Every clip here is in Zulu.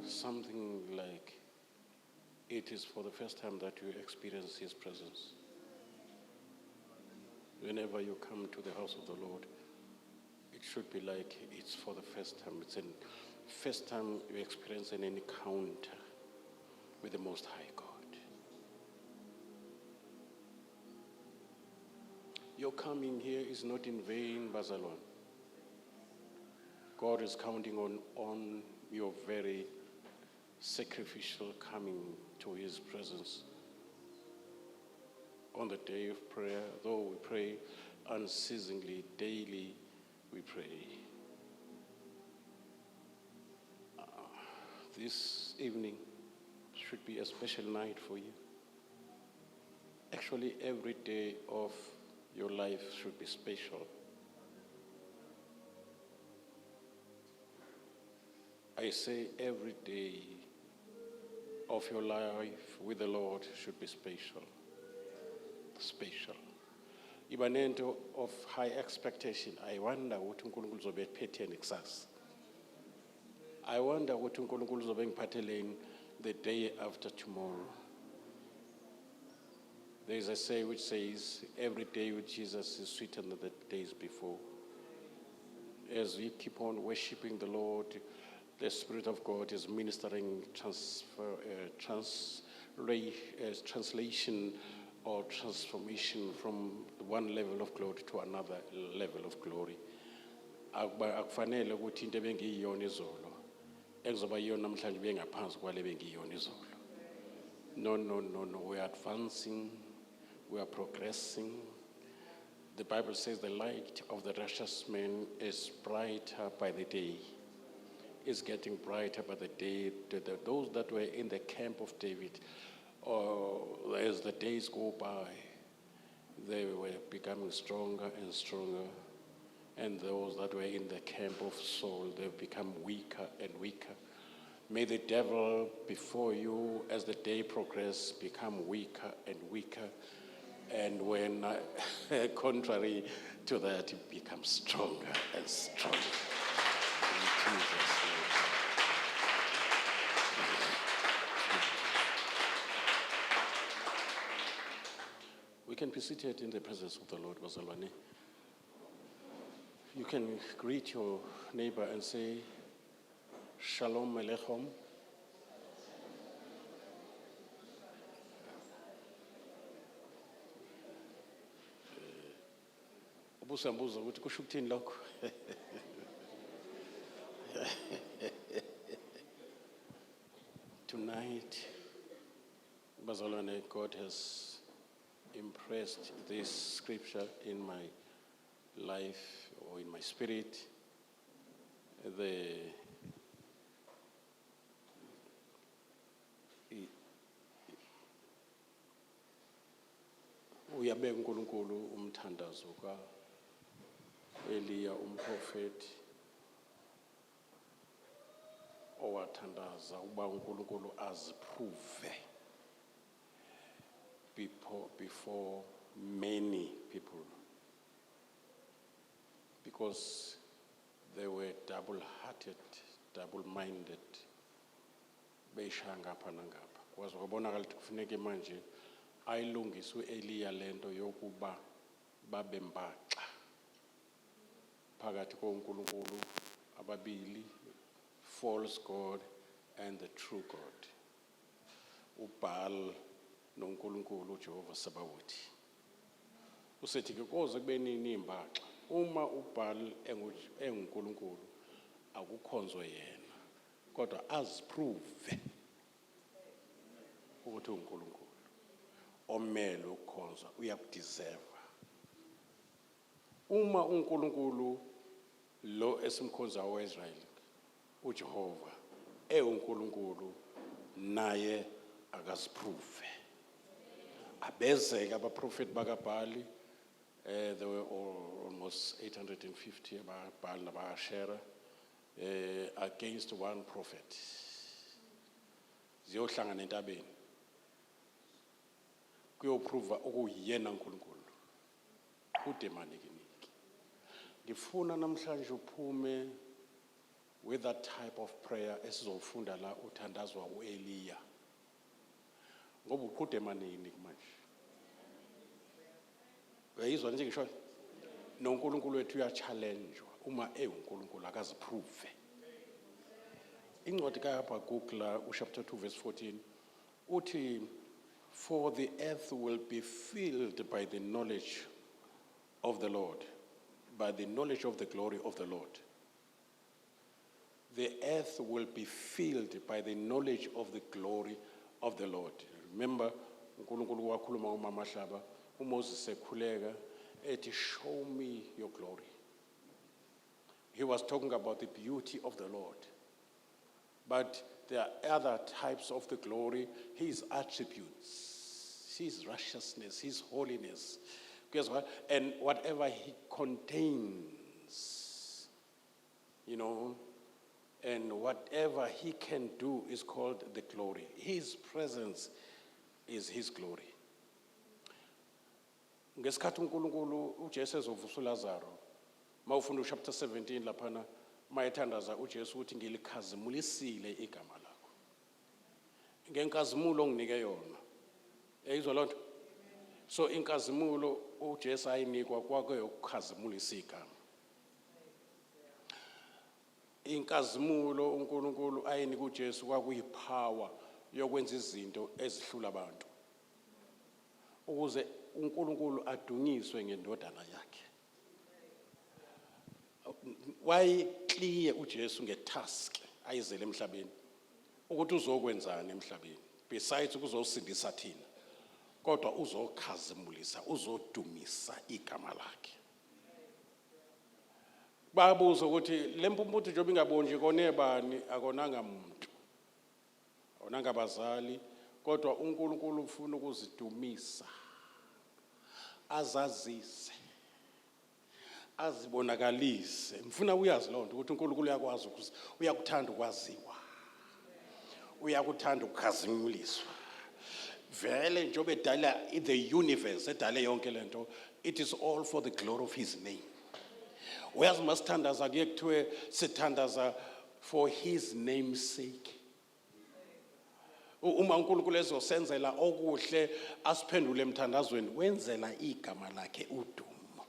something like it is for the first time that you experience His presence. Whenever you come to the house of the Lord, it should be like it's for the first time. It's the first time you experience an encounter with the Most High God. Your coming here is not in vain, Bazalwan. God is counting on your very sacrificial coming to His presence. On the day of prayer, though we pray unceasingly, daily we pray. This evening should be a special night for you. Actually, every day of your life should be special. I say every day of your life with the Lord should be special. Special. Iba nento of high expectation. I wonder ukuthi uNkulunkulu uzobe ephetheni kusasa. I wonder ukuthi uNkulunkulu uzobe ngiphatheleni the day after tomorrow. There is a say which says, every day with Jesus is sweeter than the days before. As we keep on worshiping the Lord, the Spirit of God is ministering translation or transformation from one level of glory to another level of glory. Akufanele ukuthi into ebengiyiyona izolo ekuzoba yiyona namhlanje bengaphansi kwale bengiyiyona izolo. No, we are advancing, we are progressing. The Bible says the light of the righteous man is brighter by the day. It's getting brighter by the day. Those that were in the camp of David, as the days go by, they were becoming stronger and stronger. And those that were in the camp of Saul, they've become weaker and weaker. May the devil before you, as the day progresses, become weaker and weaker. And when, contrary to that, it becomes stronger and stronger. In Jesus' name. We can be seated in the presence of the Lord, Bazalwane. You can greet your neighbor and say, Shalom Aleichem. Ubusambuza ukuthi kusho ukuthini lokho. Tonight, Bazalwane, God has impressed this scripture in my life or in my spirit. Uyabeka uNkulunkulu umthandazo ka Eliya umprofeti owathandaza uba uNkulunkulu aziprove before many people, because they were double-hearted, double-minded, beyishaya ngapha nangapha. Kwaze kwabonakala ukuthi kufuneka manje ayilungise uEliya lento yokuba babembaxa phakathi koNkulunkulu ababili, false God and the true God, uBaal noNkulunkulu uJehova Sabawothi. Usethi ke koze kube nini imbaxa uma uBaal enguNkulunkulu akukhonzwe yena, kodwa aziprove ukuthi uNkulunkulu omele ukukhonzwa, uyakudeserve. Uma uNkulunkulu lo esimkhonza waseIsrael uJehova uNkulunkulu naye akaziprove. Abezeke abaprofeti bakaBaali, there were almost 850 abaBaali nabaAshera against one prophet. Ziyohlangana entabeni kuyoprova ukuyena uNkulunkulu udemanike niki. Ngifuna namhlanje uphume with that type of prayer esizofunda la uthandazwa uEliya. Ngoba uqhude emanini manje. Uyayizwa nje ngisho noNkulunkulu wethu uyachallengewa uma uNkulunkulu akaziprove. Incwadi kaHabakuk la chapter 2 verse 14 uthi, for the earth will be filled by the knowledge of the Lord, by the knowledge of the glory of the Lord. The earth will be filled by the knowledge of the glory of the Lord. Remember, uNkulunkulu wakhuluma uMama Hlaba, uMoses ekhuleka ethi, show me your glory. He was talking about the beauty of the Lord. But there are other types of the glory, his attributes, his righteousness, his holiness. Guess what? And whatever he contains, and whatever he can do is called the glory. His presence is his glory. Ngesikhathi uNkulunkulu uJesu ezovusa uLazaro, mawufunda chapter 17 laphana, mayethandaza uJesu uthi ngilikhazimulisile igama lakho. Ngenkazimulo onginike yona. Eyizwa lonto? So inkazimulo uJesu ayinikwa kwake yokukhazimulisa igama. Inkazimulo uNkulunkulu ayinika uJesu kwakuyipower yokwenza izinto ezihlula abantu. Ukuze uNkulunkulu adunyiswe ngendodana yakhe. Why clear uJesu ngetask ayizele emhlabeni ukuthi uzokwenzana emhlabeni besides ukuzosindisa thina kodwa uzokhazimulisa uzodumisa igama lakhe. Babuza ukuthi lempumputhi njengoba ingabonje konebani akonanga umuntu awonanga abazali kodwa uNkulunkulu ufuna ukuzidumisa azazise azibonakalise. Mfuna uyazi lonto ukuthi uNkulunkulu uyakwazi uyakuthanda ukwaziwa. Uyakuthanda ukukhazimuliswa. Vele njobe edala the universe edale yonke lento, it is all for the glory of his name. Uyazi masithandaza kuye kuthiwe sithandaza for his name's sake. Uma uNkulunkulu ezosenzela okuhle asiphendule emthandazweni wenzela igama lakhe udumo.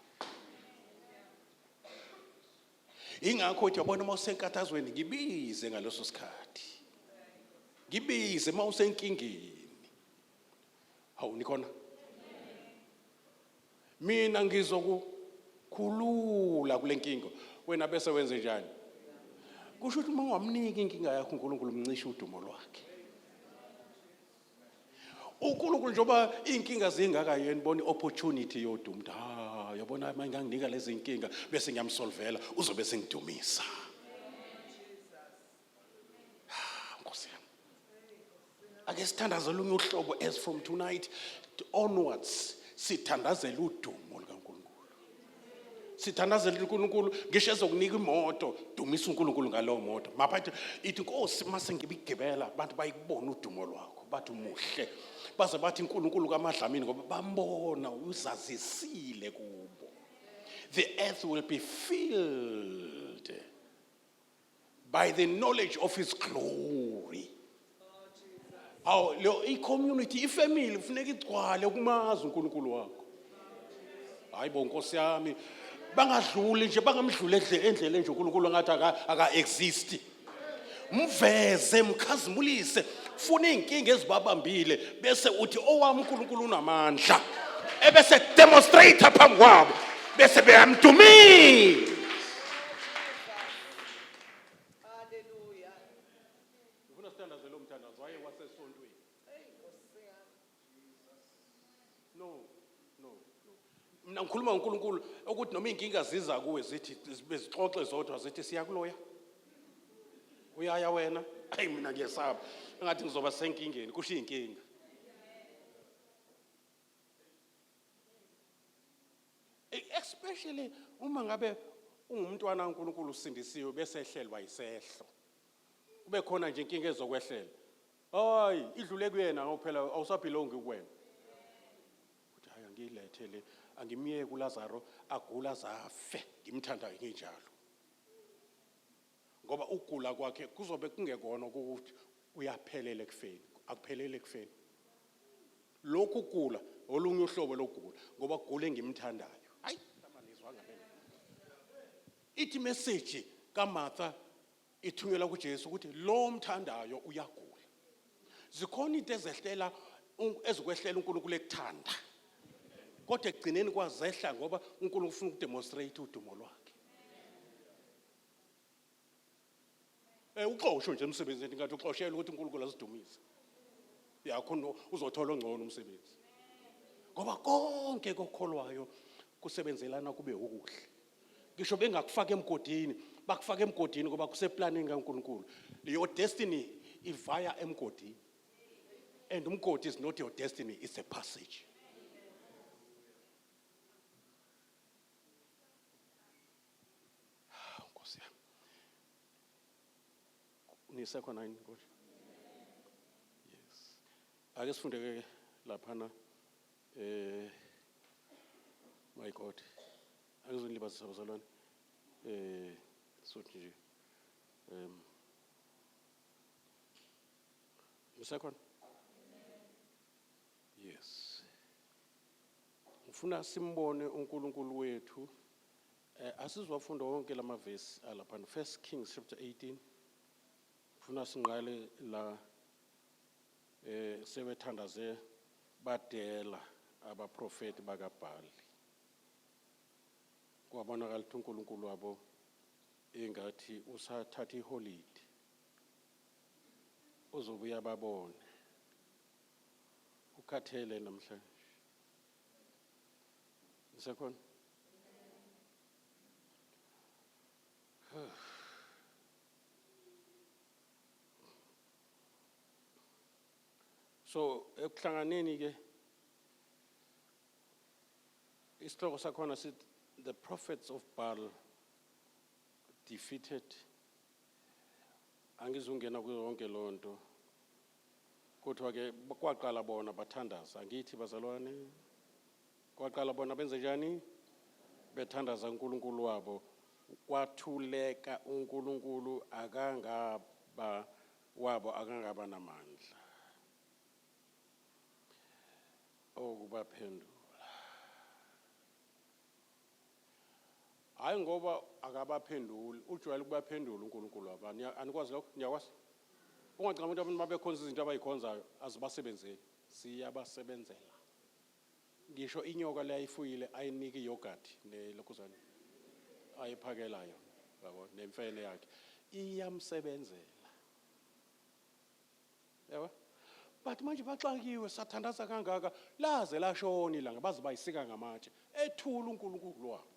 Ingakho uyabona mawusenkathazweni ngibize ngaleso sikhathi. Ngibize mawusenkingeni. Hawu nikhona? Mina ngizokukhulula kule nkinga. Wena bese wenze njani? Kusho ukuthi uma ungamnika inkinga yakho uNkulunkulu umncisha udumo lwakhe. uNkulunkulu njoba inkinga zingaka yena bona opportunity yodumo. Yabona manje nganginika lezi inkinga bese ngiyamsolvela uzobe sengidumisa. Nkosi yami. Ake sithandaze lunye uhlobo as from tonight onwards sithandazela udumo likaNkulunkulu. Sithandazela uNkulunkulu ngisho ezokunika imoto dumisa uNkulunkulu ngalowo moto. Maphathi ithi Nkosi mase ngibigibela abantu bayikubona udumo lwakho bathi umuhle. Baze bathi uNkulunkulu kaMadlamini ngoba bambona uzazisile kubo. The earth will be filled by the knowledge of his glory. Aw lo community ifamily ufuneka igcwale ukumazi uNkulunkulu wakho. Hayibo Nkosi yami bangadluli nje bangamdlule endlele nje uNkulunkulu ngathi aka exist. Mveze mkhazimulise funa inkinga ezibabambile bese uthi owami uNkulunkulu unamandla ebese demonstrate phambi kwabo bese beyamdumisa. Hallelujah. Ufuna standards lo mthandazo waye wasesontweni. No. Mina ngikhuluma ngoNkulunkulu ukuthi noma inkinga ziza kuwe zithi bezixoxe zodwa zithi siyakuloya. Uyaya wena? Hayi mina ngiyasaba. Engathi ngizoba senkingeni kusho inkinga. Especially uma ngabe ungumntwana kaNkulunkulu usindisiwe bese ehlelwa isehlo. Kube khona nje inkinga ezokwehlela. Hayi idlule kuyena ngophela awusaphilongi kuwena. Uthi hayi angilethele angimiyeke uLazaro agula zafe ngimthanda nginjalo. ngoba ukugula kwakhe kuzobe kungekona ukuthi uyaphelela ekufeni, akuphelele ekufeni. Lokhu kugula olunye uhlobo lokugula ngoba kugula engimthandayo. Hayi, amalizwa ngempela. Ithi message kaMartha ithunyelwa kuJesu ukuthi lo mthandayo uyagula. Zikhona into ezehlela ezikwehlela uNkulunkulu ekuthanda. Kodwa ekugcineni kwazehla ngoba uNkulunkulu ufuna ukudemonstrate udumo lwakhe. Uxoshwe nje emsebenzini ngathi uxoshela ukuthi uNkulunkulu azidumise. Yakho uzothola ongcono umsebenzi. Ngoba konke kokholwayo kusebenzelana kube okuhle. Ngisho bengakufaka emgodini, bakufaka emgodini ngoba kuseplanning kaNkulunkulu. Your destiny is via emgodini. And umgodi is not your destiny, it's a passage. Nkosi yami. Nisekhona yini Nkosi? Yes. Ake sifunde ke laphana my God. Angizonilibazisa bazalwane. Sothi nje. Nisekhona? Yes. Ngifuna simbone uNkulunkulu wethu. Asizwafunda wonke lamavesi alaphana. 1 Kings chapter 18. Ngifuna sinqale la sebethandaze badela abaprofeti bakaBhali. Kwabonakala ukuthi uNkulunkulu wabo engathi usathatha iholiday. Uzobuya babone. Ukhathele namhlanje. Nisekhona? So ekuhlanganeni ke isihloko sakhona sithi the prophets of Baal defeated. Angizungena kuyo yonke lonto. Kodwa ke kwaqala bona bathandaza. Angithi bazalwane? Kwaqala bona benze njani? Bethandaza uNkulunkulu wabo. Kwathuleka uNkulunkulu akangaba wabo akangaba namandla. Okubaphendula. Hayi ngoba akabaphenduli, ujwayele ukubaphendula uNkulunkulu wabo. Anikwazi lokho? Niyakwazi? Ungacabanga ukuthi abantu mabekhonza izinto abayikhonzayo azibasebenzeli. Siyabasebenzela. Ngisho inyoka leyayifuyile ayinika iyogurt nelokhuzane. Ayiphakela yona, yabo, nemfene yakhe. Iyamsebenzela. Yabo? But manje baxakiwe sathandaza kangaka laze lashona ilanga baze bayisika ngamatshe ethula uNkulunkulu wabo.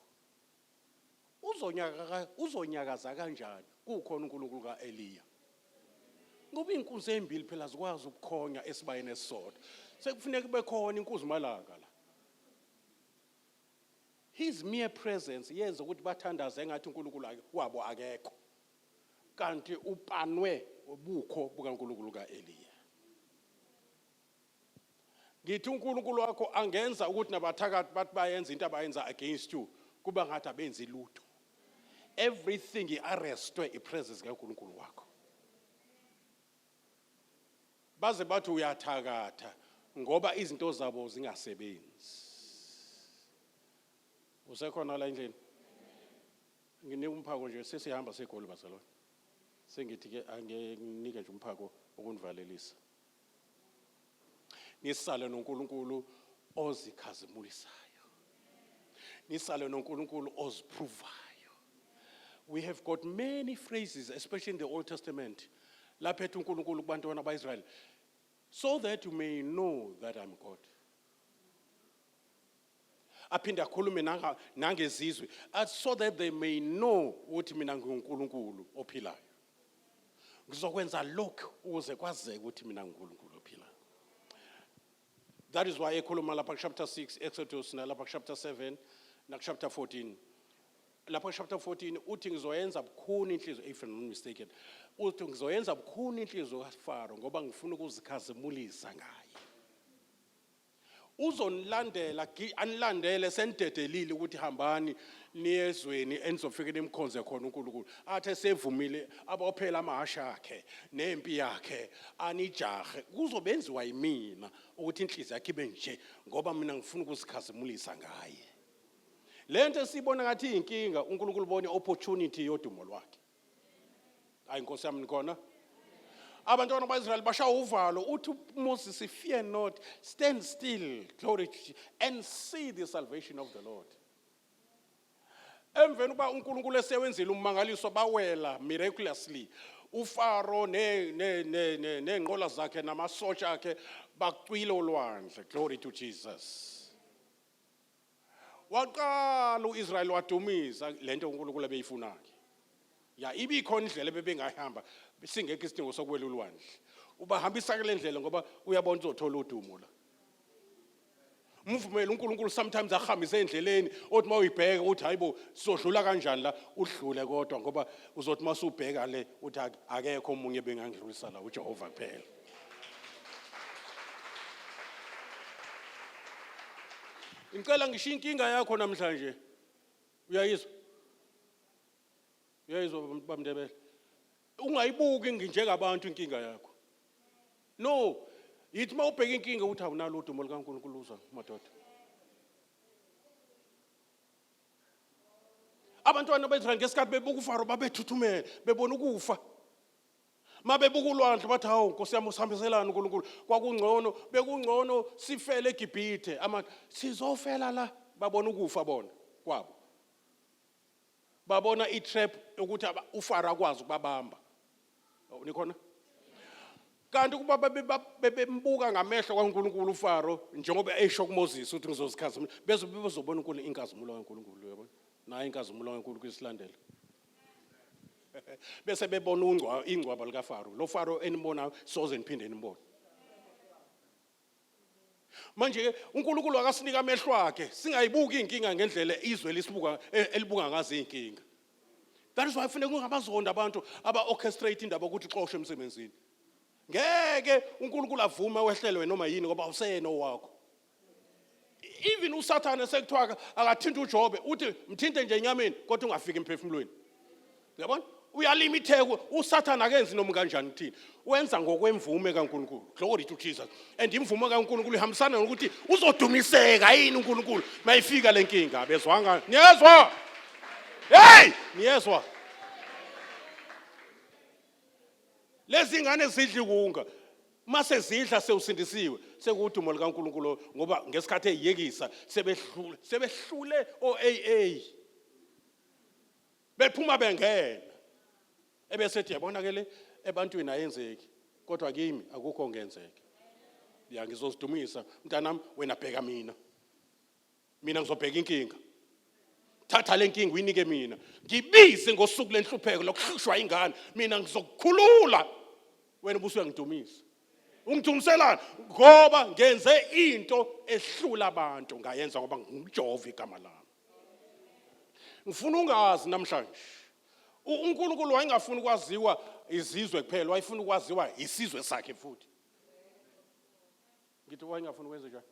Uzonyakaza kanjani kukhona uNkulunkulu kaEliya? Ngoba inkunzi ezimbili phela zikwazi ukukhonya esibayeni esisodwa. Sekufuneka kube khona inkunzi malanga la. His mere presence yenza ukuthi bathandaze engathi uNkulunkulu wabo akekho. Kanti upanwe ubukho bukaNkulunkulu kaEliya. Ngithi uNkulunkulu wakho angenza ukuthi nabathakathi bathi bayenza into abayenza against you kuba ngathi abenzi lutho. Everything iarrestwe ipresence kaNkulunkulu wakho. Baze bathi uyathakatha ngoba izinto zabo zingasebenzi. Usekhona la endlini? Nginike umphako nje sesihamba segoli bazalwane. Sengithi ke anginike nje umphako okunivalelisa. Nisale noNkulunkulu ozikhazimulisayo. Nisale noNkulunkulu ozipruvayo. We have got many phrases, especially in the Old Testament, lapho ethi uNkulunkulu kubantwana baIsrael, so that you may know that I'm God. Aphinde akhulume nangezizwe, so that they may know ukuthi mina nginguNkulunkulu ophilayo. Ngizokwenza lokho ukuze kwazeke ukuthi mina nginguNkulunkulu ophilayo. That is why ekhuluma lapha chapter 6 Exodus nalapha chapter 7 na chapter 14. Lapha chapter 14 uthi ngizoyenza bukhuni inhliziyo, if I'm not mistaken. Uthi ngizoyenza bukhuni inhliziyo kaFaro ngoba ngifuna ukuzikhazimulisa ngaye. uzonilandela anilandele sendedelile ukuthi hambani niyezweni enizofike nimkhonze khona uNkulunkulu athe sevumile abophela amahasha akhe nempi yakhe anijahe kuzobenziwa yimina ukuthi inhliziyo yakhe ibe nje ngoba mina ngifuna ukuzikhazimulisa ngaye lento esibona ngathi inkinga uNkulunkulu ubone opportunity yodumo lwakhe hayi inkosi yami nikhona abantwana baIsrael basha uvalo uthi Moses fear not stand still glory to Jesus, and see the salvation of the Lord emveni uba uNkulunkulu esewenzile ummangaliso bawela miraculously uFaro nenqola zakhe namasotsha akhe bacwile ulwandle glory to Jesus waqala uIsrael wadumisa lento uNkulunkulu ebeyifunayo ya ibikhona indlela bebengahamba singekho isidingo sokwela ulwandle ubahambisa kule ndlela ngoba uyabona uzothola udumo la mvumela uNkulunkulu sometimes ahambise endleleni othi mawuyibheka uthi hayibo sizodlula kanjani la udlule kodwa ngoba uzothi masubheka le uthi akekho umunye bengangidlulisa la uJehova kuphela ngicela ngisho inkinga yakho namhlanje uyayizwa bamndebele ungayibuki njengabantu inkinga yakho no yithi mawubheka inkinga uthi awunalo udumo likaNkulunkulu uza madoda abantwana beIsrael ngesikhathi bebuka uFaro babethuthumela bebona ukufa mabebuka ulwandle bathi hawo Nkosi yami usihambiselana uNkulunkulu kwakungcono bekungcono sifele eGibhithe sizofela la babona ukufa bona kwabo babona itrap ukuthi uFaro akwazi ukubabamba nikhona kanti kuba bebembuka ngamehlo kaNkulunkulu uFaro njengoba esho kuMoses ukuthi ngizozikhazimula bezobona uNkulunkulu inkazimulo kaNkulunkulu uyabona naye inkazimulo kaNkulunkulu isilandela bese bebona ingcwaba likaFaro lo Faro enibona soze niphinde nimbone manje uNkulunkulu akasinika amehlo akhe singayibuki inkinga ngendlela izwe lisibuka elibuka ngazo inkinga that is why kufanele kungabazonda abantu aba-orchestrate indaba ukuthi xoshwe emsebenzini ngeke uNkulunkulu avume wehlelwe noma yini ngoba useyena owakho even uSathane sekuthiwa akathinta uJobe uthi mthinte nje enyameni kodwa ungafiki emphefumulweni uyabona uyalimiteka uSathane akenzi noma kanjani kuthini wenza ngokwemvume kaNkulunkulu glory to Jesus and imvume kaNkulunkulu ihambisana nokuthi uzodumiseka yini uNkulunkulu mayifika lenkinga abezwanga niyezwa hey niyezwa lezi ngane zidli kunga mase zidla sewusindisiwe sekudumo likaNkulunkulu ngoba ngesikhathi eyekisa sebehlule oAA bephuma bengena ebese ethi yabona ke le ebantwini ayenzeki kodwa kimi akukho ngenzeke ya ngizozidumisa mntanami wena bheka mina ngizobheka inkinga thatha lenkinga uyinike mina ngibize ngosuku lenhlupheko lokuhlushwa ingane mina ngizokukhulula wena ubusuke ngidumisa ungidumiselana ngoba ngenze into ehlula abantu ngayenza ngoba ngijova igama lami ngifuna ungazi namhlanje uNkulunkulu wayengafuni ukwaziwa izizwe kuphela wayefuna ukwaziwa isizwe sakhe futhi ngithi wayengafuni ukwenza njani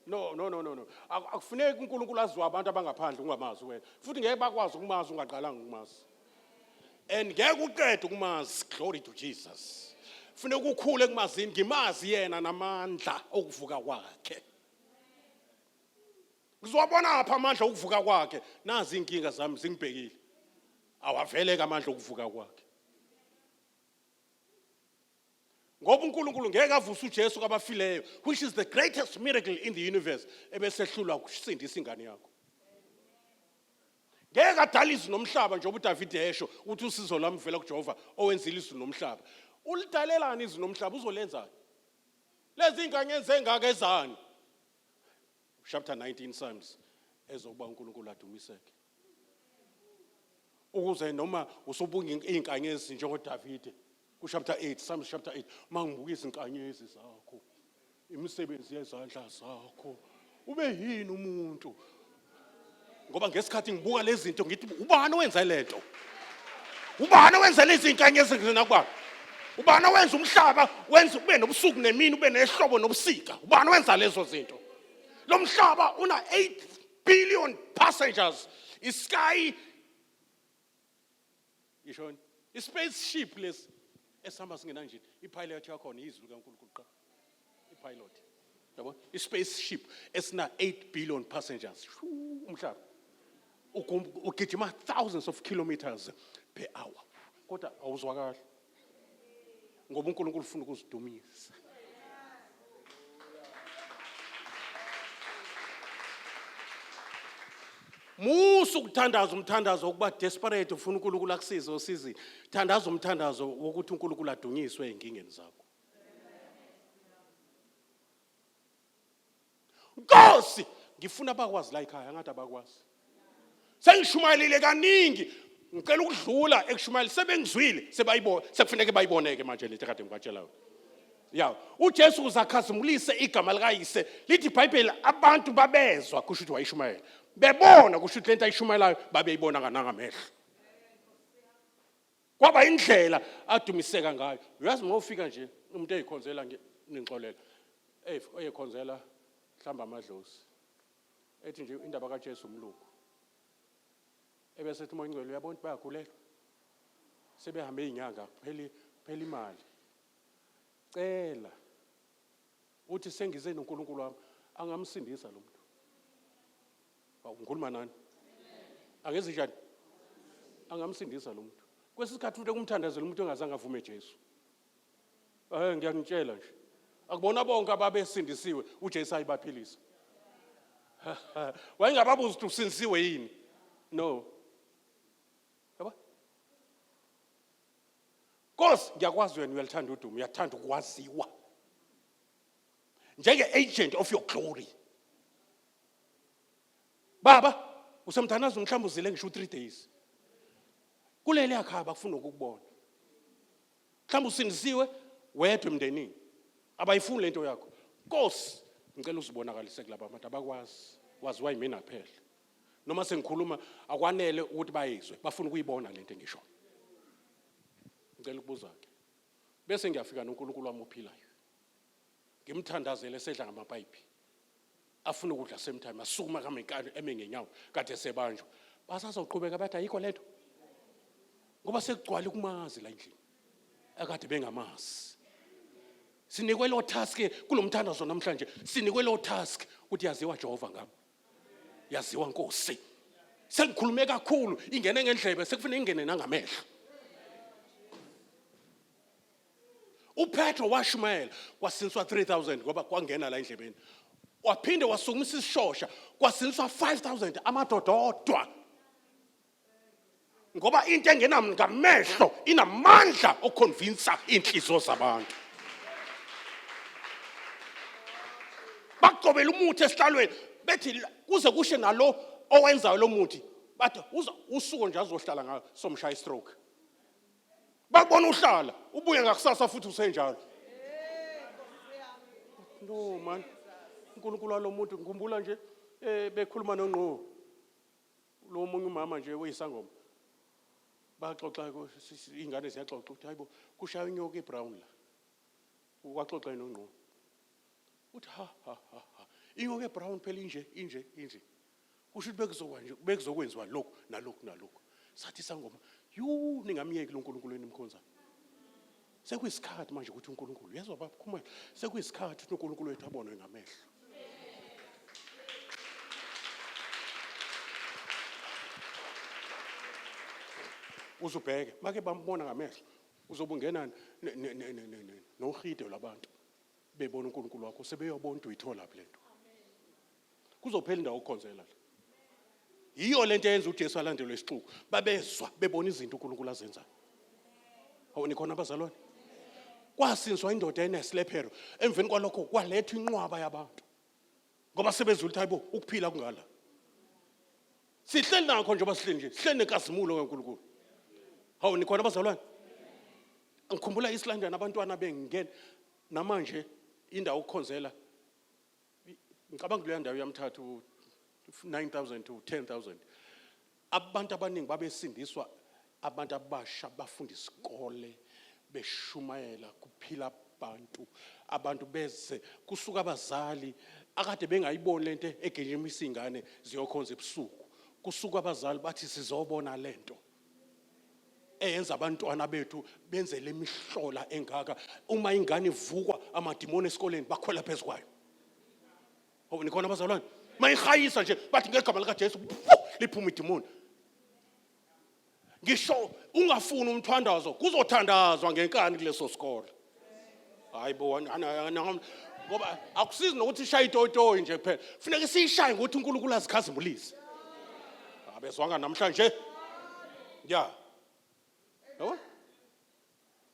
no akufuneki uNkulunkulu aziwe abantu abangaphandle ungamazi wena futhi ngeke bakwazi ukumazi ungaqalanga ukumazi and ngeke uqede ukumazi glory to Jesus funeka ukukhule kumazini ngimazi yena namandla okuvuka kwakhe ngizobona apha amandla okuvuka kwakhe nazi inkinga zami zingibhekile awaveleke amandla okuvuka kwakhe ngoba uNkulunkulu ngeke avusa uJesu kwabafileyo which is the greatest miracle in the universe ebesehlulwa ukusindisa ingane yakho ngeke adalise nomhlaba njengoba uDavid esho uthi usizo lami vela kuJehova owenzile izulu nomhlaba ulidalelani izulu nomhlaba uzolenzani lezi ingane enze ngaka ezani chapter 19 Psalms ezokuba uNkulunkulu adumiseke ukuze noma usobuka izinkanyezi njengoDavid ku chapter 8 Psalms chapter 8 mangibuka izinkanyezi zakho imisebenzi yezandla zakho ube yini umuntu ngoba ngesikhathi ngibuka lezi zinto ngithi ubani owenza lento ubani owenza lezi zinkanyezi ngina kuba Ubani owenza umhlaba wenza ube nobusuku nemini ube nehlobo nobusika? Ubani wenza lezo zinto? Lo mhlaba una 8 billion passengers. Isky yishoni spaceship lesi esihamba singena nje ipilot yakho izwi kaNkulunkulu qa ipilot yabo spaceship esina 8 billion passengers umhlaba ugijima thousands of kilometers per hour kodwa awuzwakala ngoba uNkulunkulu ufuna ukuzidumisa. Musu kuthandaza umthandazo ukuba desperate ufuna uNkulunkulu akusize osizi. Thandaza umthandazo wokuthi uNkulunkulu adunyiswe enkingeni zakho. Nkosi, ngifuna abakwazi la ekhaya ngathi abakwazi. Sengishumayelile kaningi, ngicela ukudlula ekushumayela sebengizwile, sekufanele bayiboneke manje lethe kade ngikatshelayo. Ya, uJesu uzakhazimulise igama likayise. Lithi iBhayibheli abantu babezwa kusho ukuthi wayishumayela. Bebona kusho ukuthi lento ayishumayelayo babeyibona nganamehlo. Kwaba indlela adumiseka ngayo. Uyazi ngofika nje umuntu eyikhonzela ngixolela. Oyekhonzela mhlamba amadlozi. Ethi nje indaba kaJesu umluku. Ebese ethi umoya ingcwele uyabona bayagulela. Sebehambe izinyanga phela imali. Cela uthi sengize noNkulunkulu wami angamsindisa lo muntu. Ngikhuluma nani? Angeze njani? Angamsindisa lo muntu. Kwesikhathi uthi kumthandazela umuntu ongazange avume Jesu. Ngiyakutshela nje. Akubona bonke ababesindisiwe uJesu ayibaphilisa. Wayengababuza ukuthi usindisiwe yini? No. Yabo? Nkosi ngiyakwazi wena uyaluthanda udumo, uyathanda ukwaziwa. Njenge agent of your glory. Baba, usemthanaza mhlawumbe uzile ngisho 3 days. Kulele yakhaba kufuna ukukubona. Mhlawumbe usindisiwe wedwa emndenini. Abayifuni lento yakho. Nkosi, ngicela uzibonakalise kulabo abantu abakwazi, waziwa yimina kuphela. Noma sengikhuluma akwanele ukuthi bayizwe, bafuna ukuyibona lento engisho. Ngicela ukubuza ke. Bese ngiyafika noNkulunkulu wami ophilayo. Ngimthandazele sedla ngamapipe. Afuna ukudla same time asukuma kamenkani emengenyawo kade sebanjwa. Basazoqhubeka bathi ayikho lento. Ngoba sekugcwala kumazi la endlini. Akade bengamazi. Sinikwe lo task kulomthandazo namhlanje. Sinikwe lo task ukuthi yaziwa Jehova ngami. Yaziwa Nkosi. Sengikhulume kakhulu ingene ngendlebe sekufanele ingene nangamehlo. uPetro washumayela kwasinswa 3000 ngoba kwangena la endlebeni. Waphinde wasungisa isishosha kwasinswa 5000 amadododwa. Ngoba into engena ngamehlo inamandla okuconvince inhliziyo zabantu. Baqobela umuthi esihlalweni bethi kuze kushe nalo owenzayo lo muthi bathi usuku nje azohlala ngayo somshaya stroke. Bakubona uhlala ubuye ngakusasa futhi usenjalo. No man, uNkulunkulu walo muntu ngikhumbula nje bekhuluma noNgqo lo munye umama nje weyisangoma. Baxoxa ingane ziyaxoxa ukuthi hayibo kushaya inyoka eBrown la. Waxoxa noNgqo. Uthi ha inyoka eBrown phela inje. Kusho ukuthi bekuzokwenziwa lokho nalokho. Sathi sangoma ningamyeki lo uNkulunkulu enimkhonza. Sekuyisikhathi manje ukuthi uNkulunkulu yezwa baphumela. Sekuyisikhathi ukuthi uNkulunkulu wethu abonwe ngamehlo. Uzubheke make bambona ngamehlo uzobungena nohide labantu bebona uNkulunkulu wakho sebeyobona ukuthi uyithola lapha lento. Kuzophela indawo ukukhonzela la. Yiyo lento eyenza uJesu alandelwe isixuku babezwa bebona izinto uNkulunkulu azenzayo. Awuni khona abazalwane? Kwasinswa indoda eneslephero emveni kwalokho kwalethwa inqwaba yabantu. Ngoba sebezwe ukuthi hayibo ukuphila kungala. Sihleli nakho nje basihleli nje, sihleli nenkazimulo kaNkulunkulu. Hawu nikhona abazalwane? Ngikhumbula iSlanda nabantwana bengena namanje indawo ukukhonzela. Ngicabanga kuleya ndawo yamthathu 9,000 to 10,000. Abantu abaningi babesindiswa, abantu abasha bafunda isikole, beshumayela kuphila abantu beze kusuka abazali akade bengayiboni lento egejimisa ingane ziyokhonza ebusuku kusuka abazali bathi sizobona lento eyenza abantwana bethu benze lemihlola engaka uma ingane ivukwa amadimoni esikoleni bakhwela phezukwayo nikhona abazalwane mayihayisa nje bathi ngegama lika Jesu liphuma idimoni ngisho ungafuni umthandazo kuzothandazwa ngenkani kuleso sikole hayibo ngoba akusizi nokuthi ishaye itoyitoyi nje kuphela kufanele siyishaye ngokuthi uNkulunkulu azikhazimulise abezwanga namhlanje ya yabo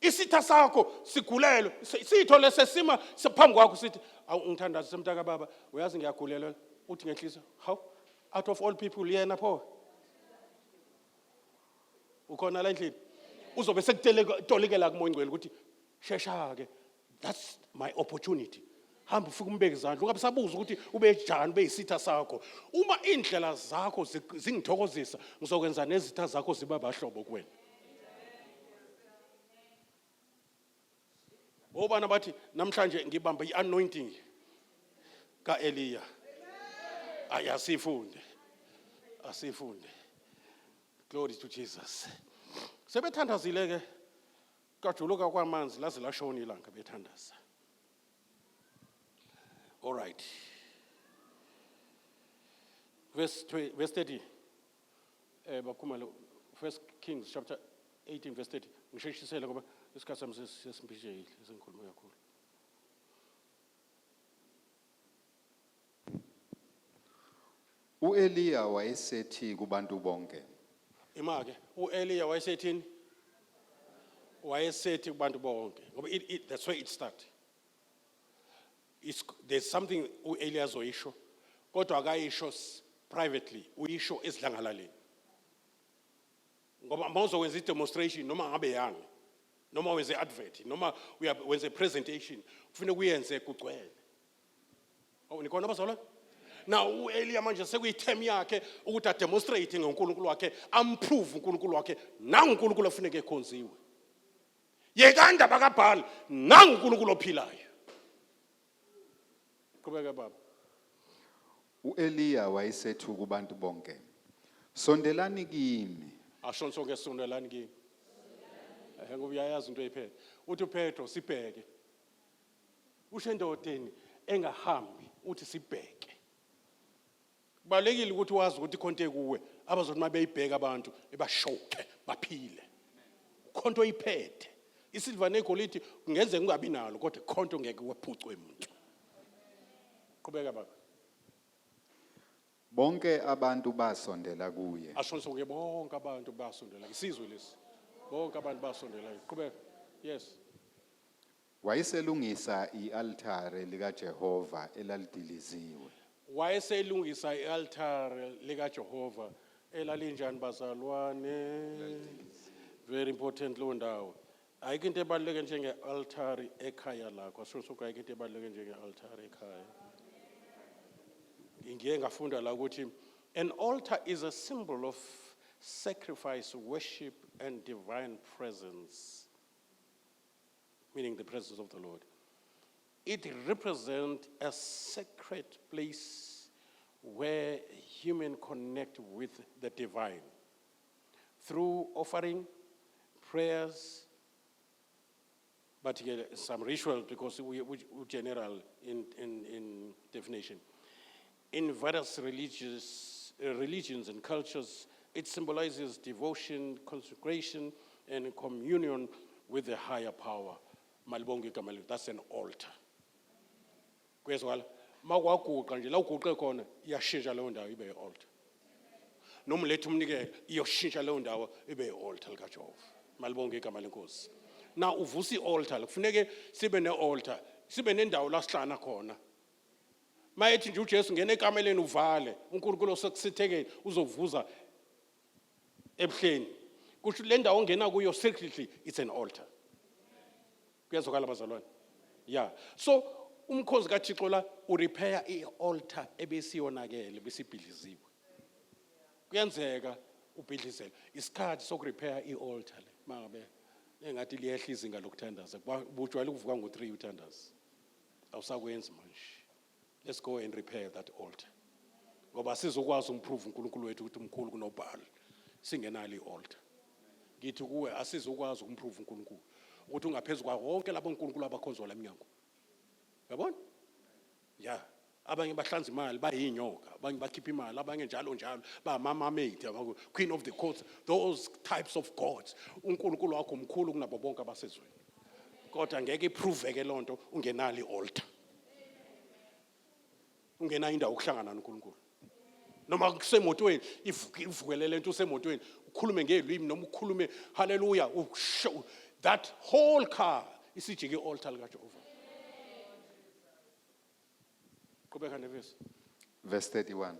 isitha sakho sigulelwe sithole sesima sephambi kwakho sithi ungithandaza semntaka baba uyazi ngiyagulelwa uthi ngenhliziyo how out of all people yena pho ukhona la endlini uzobe sekutolikela kumoya ingcwele ukuthi shesha ke that's my opportunity hamba ufike umbeke izandla ungabe sabuza ukuthi ube njani beyisitha sakho uma indlela zakho zingithokozisa ngizokwenza nezitha zakho ziba abahlobo kuwena obana bathi namhlanje ngibamba ianointing kaEliya ayasifunde asifunde glory to Jesus sebethandazile ke kajuluka kwamanzi laze lashona ilanga bethandaza all right verse 30 bakhumalo 1 Kings chapter 18 verse 30 ngisheshisele ngoba isikhathi sami sesimbishile esengikhuluma kakhulu uEliya wayesethi kubantu bonke imake uEliya wayesethini wayesethi kubantu bonke ngoba that's where it started there's something uEliya zoyisho kodwa akayisho privately uyisho ezidlangalaleni ngoba mawuzokwenza demonstration noma ngabe yange noma wenze advert noma wenze presentation kufanele kuyenze kugcwele nikhona abazalwane now uEliya manje sekuyitheme yakhe ukuthi a demonstrate ngoNkulunkulu wakhe amprove uNkulunkulu wakhe nanguNkulunkulu ofuneka ekhonziwe yekanda bakaBhali nanguNkulunkulu ophilayo qhubeka baba uEliya wayesethi kubantu bonke sondelani kimi asho sonke sondelani kimi ngoba uyayazi into eyiphela uthi uPetro sibheke usho endodeni engahambi uthi sibheke balekile ukuthi wazi ukuthi ikhonto kuwe abazothi mabeyibheka abantu ebashoke baphile ikhonto oyiphethe isilver negolide kungenze kungabi nalo kodwa ikhonto ngeke wephucwe umuntu qhubeka baba bonke abantu basondela kuye asho sonke bonke abantu basondela isizwe lesi bonke abantu basondela qhubeka yes wayeselungisa ialtare likaJehova elalidiliziwe wayeselungisa ialtare likaJehova elalinjani bazalwane very important lo ndawo ayikho into ebaluleke njenge-altare ekhaya lakho asho ayikho into ebaluleke njenge-altare ekhaya ngiye ngafunda la ukuthi an altar is a symbol of sacrifice, worship and divine presence, meaning the presence of the Lord. It represents a sacred place where humans connect with the divine through offering, prayers, but here some rituals because we general in definition. In various religions and cultures, it symbolizes devotion, consecration, and communion with the higher power. That's an altar. Kwezwala makwaguqa nje la uguqe khona iyashintsha leyo ndawo ibe altar. Noma lethu umnikelo iyoshintsha leyo ndawo ibe altar likaJehova. Malibonke igama lenkosi. Na uvusa ialtar kufuneke sibe nealtar, sibe nendawo la sihlana khona. Mayethi nje uJesu ngene ekameleni uvale, uNkulunkulu osekusithekeni uzovuza ebuhleni. Kusho le ndawo ongena kuyo secretly it's an altar. Kuyazwakala bazalwane. Yeah. So umkhosi kaThixo la urepair ialtar ebesiyonakele besibhidliziwe. Kuyenzeka ubhidlizela. Isikhathi sokurepair ialtar le. Mangabe engathi liyehla izinga lokuthandaza bujwayele ukuvuka ngo-3 uthandaza awusakwenzi manje. Let's go and repair that altar ngoba sizokwazi umprove uNkulunkulu wethu ukuthi umkhulu kunobhali singenalo i-altar. Ngithi kuwe asizokwazi ukumprove uNkulunkulu ukuthi ungaphezulu kwa wonke labo uNkulunkulu abakhonzwa la eminyango. Yabona? Yeah. Abanye bahlanza imali bayinyoka, abanye bakhipha imali, abanye njalo ba mama maid, queen of the courts, those types of gods. uNkulunkulu wakho umkhulu kunabo bonke abasezweni. Kodwa ngeke iprove ke lonto ungenali i-altar. Ungena indawo ukuhlangana noNkulunkulu. Noma kusemotweni ivukelele into usemotweni ukhulume ngelwimi noma ukhulume hallelujah that whole car isijike i-altar likaJehova. Qhubeka nevesi. Verse 31.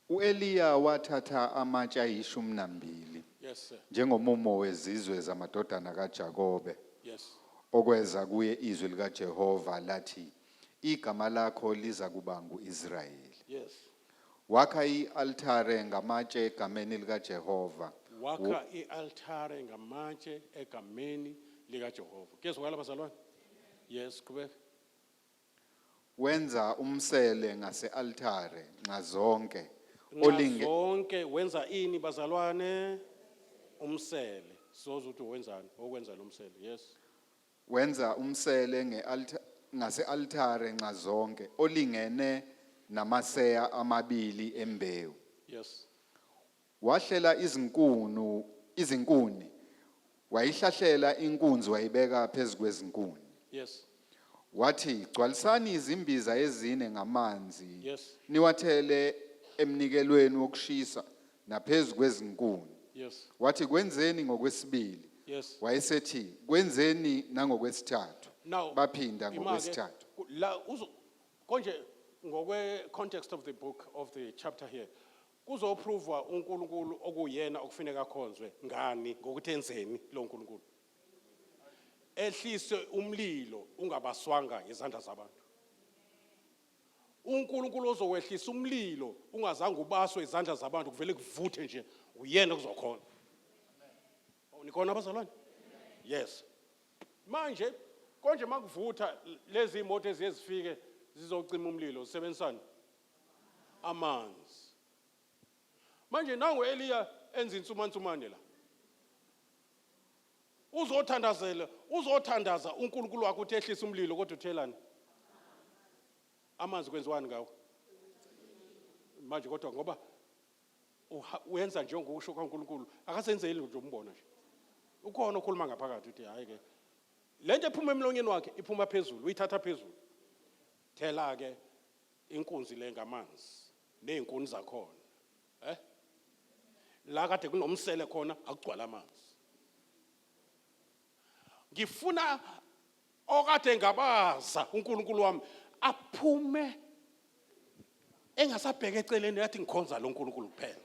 U-Eliya wathatha amatshe ayishumi nambili Yes sir. njengomumo wezizwe zamadodana kaJakobe Yes. okweza kuye izwi likaJehova lathi igama lakho liza kuba ngu-Israyeli. Yes. Wakha i-altare ngamatshe egameni likaJehova. Wakha i-altare ngamatshe egameni likaJehova. Kezwakala bazalwane? Yes, qhubeka. Wenza umsele ngase-altare nxazonke Zonke wenza ini bazalwane? Umsele. Soze ukuthi wenzani? Okwenza lo msele. Yes. wenza umsele ngase-altare nxazonke olingene namaseya amabili embewu. Yes. Wahlela izinkuni wayihlahlela inkunzi wayibeka phezu kwezinkuni. Yes. Wathi gcwalisani izimbiza ezine ngamanzi Yes. niwathele emnikelweni wokushisa naphezu kwezinkuni. Yes. Wathi kwenzeni ngokwesibili. Yes. Wayesethi kwenzeni nangokwesithathu. Now, Baphinda ngokwesithathu. La konje ngokwe context of the book of the chapter here. Kuzoprove uNkulunkulu okuyena okufuneka khonzwe ngani ngokuthi enzeni lo uNkulunkulu. Ehlise umlilo ungabaswanga izandla zabantu. uNkulunkulu ozowehlisa umlilo ungazange ubaswe izandla zabantu kuvele kuvuthe nje uyena kuzokhona. Nikhona abazalwane? Yes. Manje konje makuvutha lezi imoto eziyezifike zizocima umlilo sebenzisana amanzi. Manje nangu Eliya enza insumansumane la. Uzothandaza uNkulunkulu wakho uthi ehlisa umlilo kodwa uthelani? Amanzi kwenziwani ngawo? Manje kodwa ngoba uyenza nje ngokusho kaNkulunkulu akasenzeli nje umbona nje. Ukhona okhuluma ngaphakathi uthi hayi ke lento ephuma emlonyeni wakhe iphuma phezulu uyithatha phezulu. Thela ke inkunzi le ngamanzi nezinkuni zakhona. La kade kunomsele khona akugcwala amanzi. Ngifuna okade ngabaza uNkulunkulu wami aphume engasabheka eceleni yathi ngikhonza lo uNkulunkulu kuphela.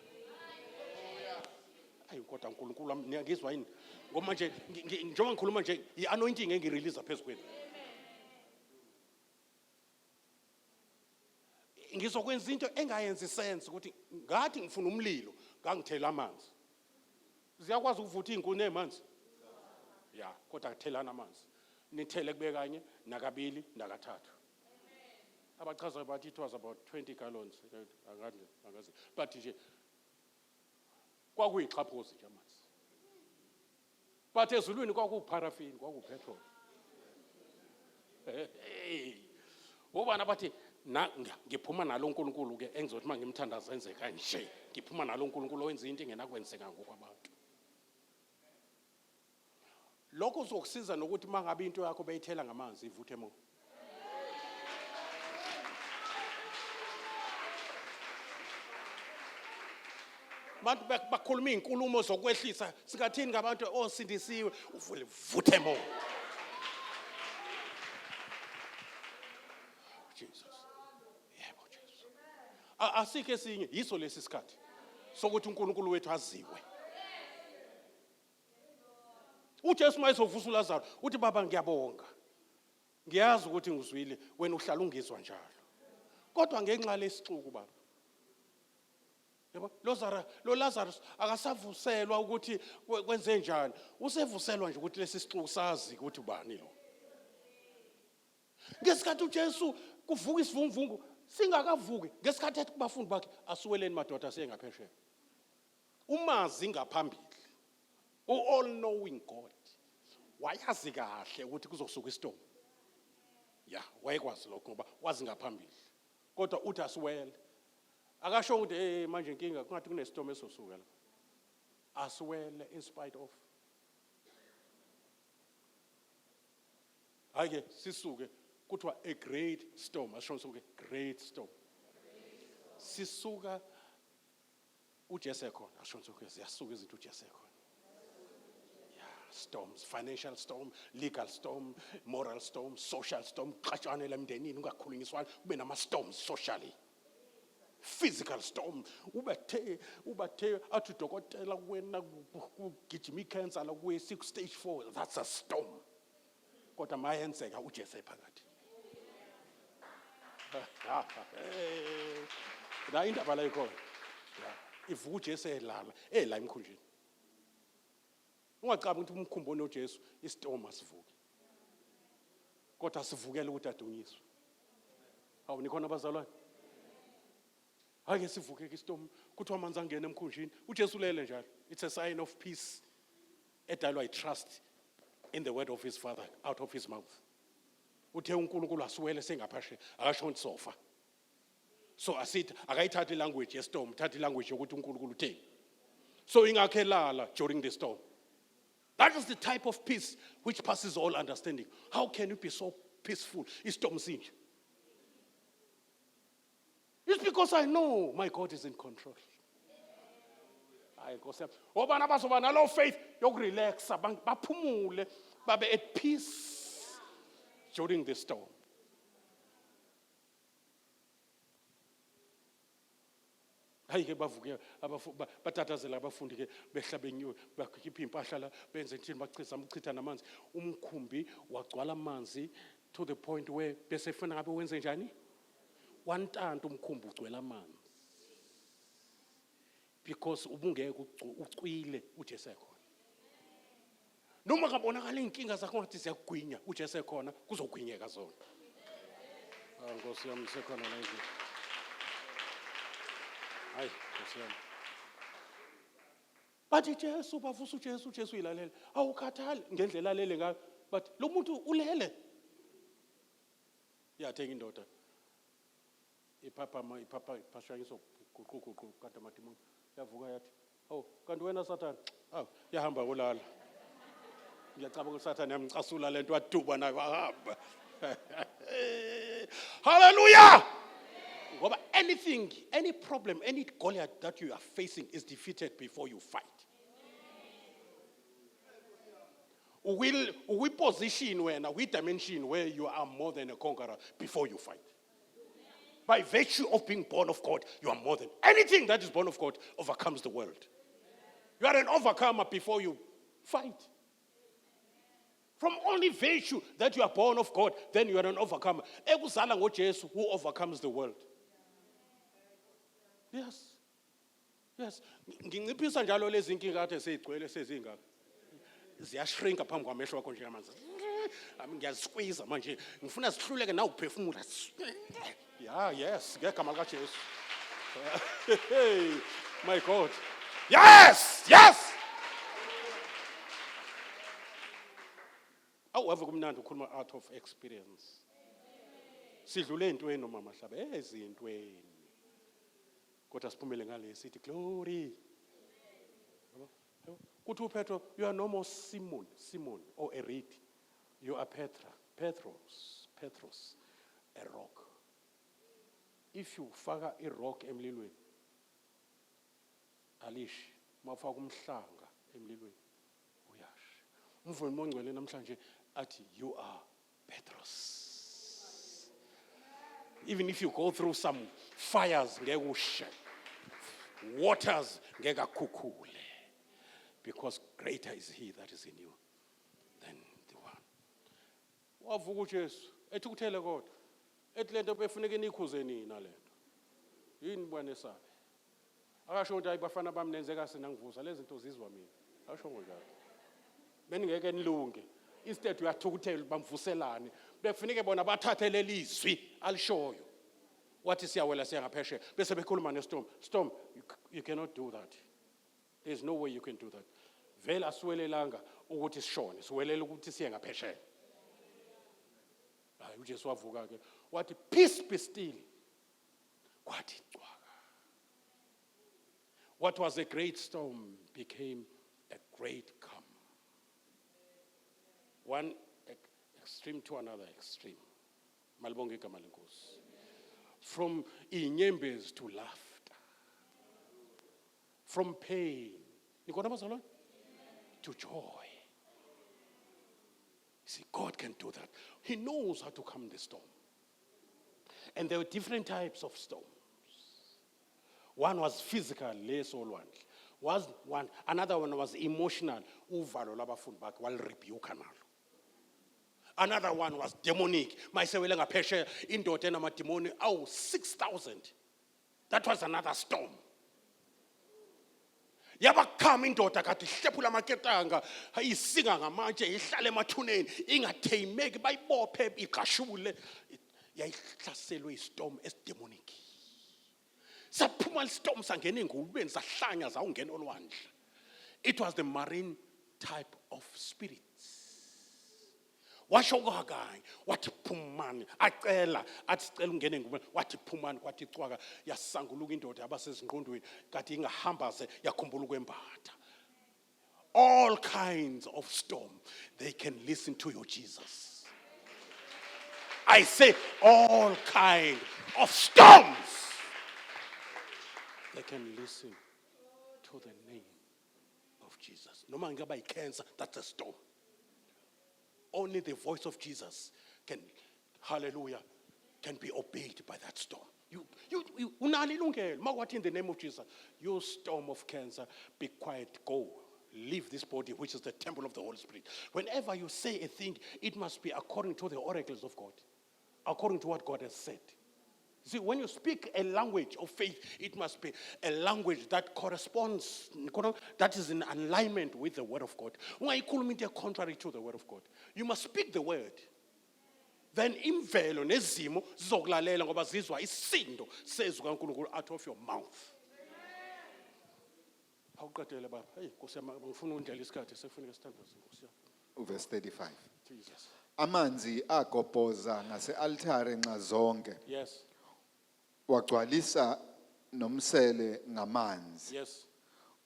Ayi kodwa uNkulunkulu wami ngiyazwa yini ngoba manje njengoba ngikhuluma nje ianointing engirelease phezulu. Ngizokwenza into engayenzi sense ukuthi ngathi ngifuna umlilo ngangithela amanzi. Ziyakwazi ukuvutha izinkuni emanzi? Ya, kodwa kuthelana amanzi. Nithele kube kanye nakabili nakathathu. Abachaza bathi it was about 20 gallons angazi but nje kwakuyixhaphozi nje amanzi. But ezulwini kwakuparafini kwakupetrol. Ubana bathi ngiphuma nalo uNkulunkulu ke engizothi mangimthandaza enze kanje ngiphuma nalo uNkulunkulu owenza into engenakwenzeka ngokwabantu. Lokho uzokusiza nokuthi mangabe into yakho beyithela ngamanzi ivuthe mo. Abantu bakhuluma izinkulumo zokwehlisa singathini ngabantu osindisiwe uvule vuthe mo. Jesus. Yebo Jesus. Asikho esinye yiso lesi sikhathi sokuthi uNkulunkulu wethu aziwe. uJesu mayezovusa uLazaro uthi baba ngiyabonga. Ngiyazi ukuthi ngizwile wena uhlala ungizwa njalo. Kodwa ngenxa lesixuku baba. Yabo lo Lazarus akasavuselwa ukuthi kwenze njani. Usevuselwa nje ukuthi lesi sixuku sazi ukuthi ubani lo. Ngesikhathi uJesu kuvuka isivunguvungu singakavuki ngesikhathi ethi kubafundi bakhe asuweleni madoda sengaphesheya. Umazi ngaphambili. All knowing God. Wayazi kahle ukuthi kuzosuka istorm. Ya, wayekwazi lokho ngoba wazi ngaphambili. Kodwa uthi asiwele. Akasho ukuthi manje inkinga kungathi kunestorm esosuka la. Asiwele in spite of. Ake sisuke kuthiwa a great storm, asho ukuthi great storm. Sisuka uJesu ekhona, asho ukuthi siyasuka izinto uJesu ekhona. Storms, financial storm, legal storm, moral storm, social storm, xatshane lemndenini ungakhulunyiswana kube nama storms socially. Physical storm, ubathe athi dokotela kuwena kugijima icancer la kuwe 6 stage 4, that's a storm. Kodwa mayenzeka uJesu phakathi. La indaba la ikhona. Ivuka uJesu elala emkhunjini. Ungacaba ukuthi umkhumbo noJesu istorm asivuki. Kodwa sivukele ukuthi adunyiswe. Hawu nikhona abazalwane? Ake sivuke istorm kuthiwa amanzi angena emkhunjini. UJesu ulele njalo. It's a sign of peace. Edalwa I trust in the word of his Father out of his mouth. Uthe uNkulunkulu asiwele sengaphashe akasho sofa. So asithi akayithatha ilanguage yestorm, thatha ilanguage yokuthi uNkulunkulu utheni. So ingakhelala during the storm. That is the type of peace which passes all understanding. How can you be so peaceful? It's Tomsinj. It's because I know my God is in control. I go say, obana basobana lo faith yokurelax baphumule babe at peace during the storm. Hayike bavuke batatazela abafundi ke behlabenyiwe bakhipha impahla la benze njini bachitha namanzi umkhumbi wagcwala amanzi to the point where bese funa ngabe wenze njani wantanto umkhumbi ugcwala amanzi because ubungeke ucwile uJesu ekhona noma ngabonakala inkinga zakho ngathi ziyagwinya uJesu ekhona kuzogwinyeka zona Nkosi yami sekhona la nje. Hayi, Nkosi yami. Bathi Jesu bavusa uJesu ilalela. Awukhathali ngendlela alele ngayo. But lo muntu ulele. Yathenga indoda. Ipapa ipashangiso guquguqu kanti amadimoni. Yavuka yathi, "Oh, kanti wena Satan, yahamba ulala." Ngiyacabanga uSathane yamcasula lento waduba nayo ahamba. Hallelujah! Ngoba anything, any problem, any Goliath that you are facing is defeated before you fight. We position we dimension where you are more than a conqueror before you fight. By virtue of being born of God, you are more than anything that is born of God overcomes the world. You are an overcomer before you fight. From only virtue that you are born of God, then you are an overcomer. Ekuzala ngoJesu who overcomes the world. Yes. Yes. Nginciphisa njalo lezi inkinga kade sezigcwele sezingaka. Ziyashrinka phambi kwamehlo wakho njengamanzi. Ngiyazisqueeze manje. Ngifuna sihluleke nawe ukuphefumula. Yeah, yes. Ngegama likaJesu. Hey, my God. Yes! Yes! Awuve kumnandi ukhuluma out of experience. Sidlule entweni noma mahlabe ezintweni. Kodwa siphumele ngale sithi glory. Kuthi uPetro, you are no more Simon or a reed. You are Petros, a rock. If you faka a rock emlilweni, alish, mafaka umhlanga emlilweni, uyash. Umvumi ongcwele namhlanje athi you are Petros. Even if you go through some fires, waters, because greater is he that is in you than the one. Wavuka uJesu ethi kuthele kodwa ethi lento befuneke nikhuze nina lento. Yini bwana esabe? Akasho ukuthi hayi bafana bami nenzeka senangivusa lezi zinto zizwa mina. Akasho njalo. Beningeke nilunge. Instead uyathukuthela bamvuselane. Befunike bona bathathe lelizwi alishoyo. Wathi siyawela siyangapheshe bese bekhuluma neStorm. Storm, you cannot do that. There's no way you can do that. Vele asiwelelanga ukuthi sishone, siwelela ukuthi siye ngapheshe. Hayi uJesu wavuka ke. Wathi peace be still. Kwathi cwaka. What was a great storm became a great calm. One extreme to another extreme. Malibonge igama lenkosi. From inyembezi to laughter. From pain. Nikona bazalwane? To joy. See, God can do that. He knows how to calm the storm. And there were different types of storms. One was physical, less all one. Was one. Another one was emotional. Uvalo labafundi bakhe walirebuke nalo. Another one was demonic. Mayisewele ngaphesheya indoda enamademoni 6,000. That was another storm. Yabakhama indoda kade ihlephula amaketanga isinga ngamatshe ihlale emathuneni ingatheyimeki bayibophe igashule yayihlaselwe istorm esidemonic. Saphuma istorm sangena engulubeni sahlanya zawungena olwandle. It was the marine type of spirits. Washo kanye wathi phumani acela athi cela ungene ngubani wathi phumani kwathi cwaka yasanguluka indoda yabasezingqondweni kade ingahambaze yakhumbula ukwembatha. All kinds of storm, they can listen to your Jesus. I say all kind of storms, they can listen to the name of Jesus. No man by cancer, that's a storm. Only the voice of Jesus can, hallelujah, can be obeyed by that storm. You in the name of Jesus, you storm of cancer, be quiet, go. Leave this body, which is the temple of the Holy Spirit. Whenever you say a thing, it must be according to the oracles of God, according to what God has said. See, when you speak a language of faith, it must be a language that corresponds, that is in alignment with the word of God. When you contrary to the word of God, you must speak the word. Then imvelo nezimo zizokulalela ngoba zizwa isindo sezwi kaNkulunkulu out of your mouth. Awuqedele baba. Hey, Nkosi yami ngifuna undlela isikhathi sekufuneka sithandaze Nkosi yami. Verse 35. Jesus. Amanzi agobhoza ngase-altare nxa zonke. Yes. Wagcwalisa nomsele ngamanzi. Yes.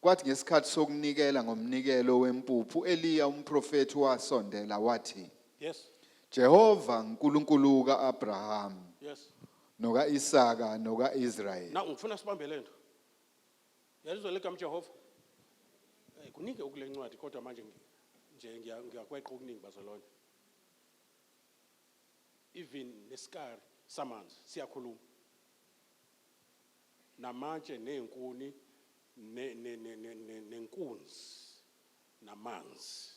Kwathi ngesikhathi sokunikela ngomnikelo wempuphu Eliya umprofeti wasondela wathi, Yes. Jehova uNkulunkulu kaAbraham Yes. noka Isaka noka Israel. Now ngifuna sibambe lento. Yalizwe legama Jehova. Kuningi okulencwadi kodwa manje nje ngiyakweqa okuningi bazalwane. Even nesikari samanzi siyakhuluma. Namatshe nezinkuni nenkunzi namanzi.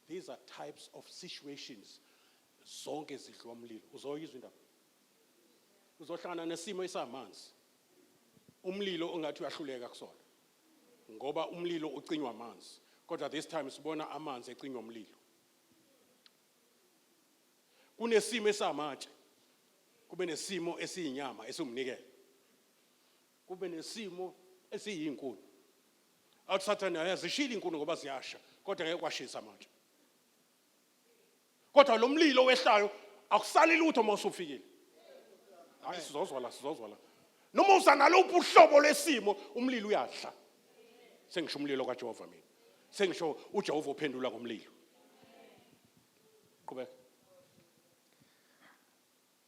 These are types of situations zonke zidliwa umlilo. Uzoyizwa indaba. Uzohlangana nesimo esamanzi. Umlilo ongathi uyahluleka kusona. Ngoba umlilo ucinywa amanzi. Kodwa this time sibona amanzi ecinywa umlilo. Kunesimo esamatshe. Kube nesimo esiyinyama esumnikelo. Kube nesimo esiyinkuni. Athi Sathane ayazishila inkuni ngoba ziyasha, kodwa ngeke kwashisa manje. Kodwa lo mlilo wehlayo akusali lutho mawusufikile. Hayi sizozwa la. Noma usanaluphi uhlobo lesimo umlilo uyahla. Sengisho umlilo kaJehova mina. Sengisho uJehova uphendula ngomlilo. Qhubeka.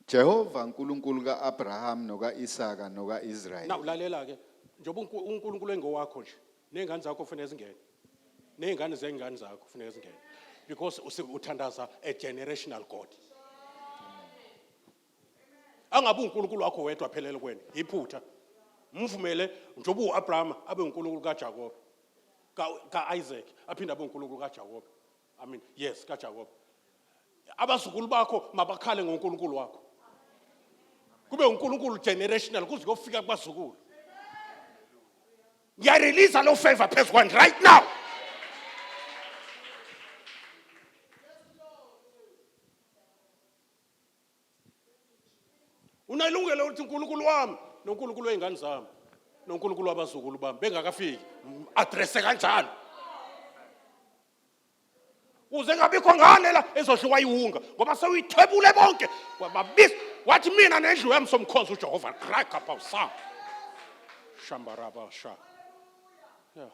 Jehova uNkulunkulu kaAbraham noka Isaka noka Israel. Na ulalela ke njoba uNkulunkulu engowakho nje nezingane zakho kufanele zingene. Nezingane zengane zakho kufanele zingene. Because uthandaza a generational God. Angabe uNkulunkulu wakho wedwa phelele kwena iphutha. Mvumele njoba uAbraham abe uNkulunkulu kaJakob kaIsaac aphinda abe uNkulunkulu kaJakob. I mean yes kaJakob. Abazukulu bakho mabakhale ngoNkulunkulu wakho. Kube uNkulunkulu generational kuze kufika kubazukulu. ngiyarelease lo favor phezu kwani right now. Unalungelo ukuthi uNkulunkulu wami noNkulunkulu weingane zami noNkulunkulu wabazukulu bami bengakafiki addresse kanjalo. Uze ngabikho ngane la ezohluka iwunga ngoba sewuyithebule bonke wababisa wathi mina nendlu yami somkhonzo uJehova crack up awusam. Shambaraba sha. Yeah.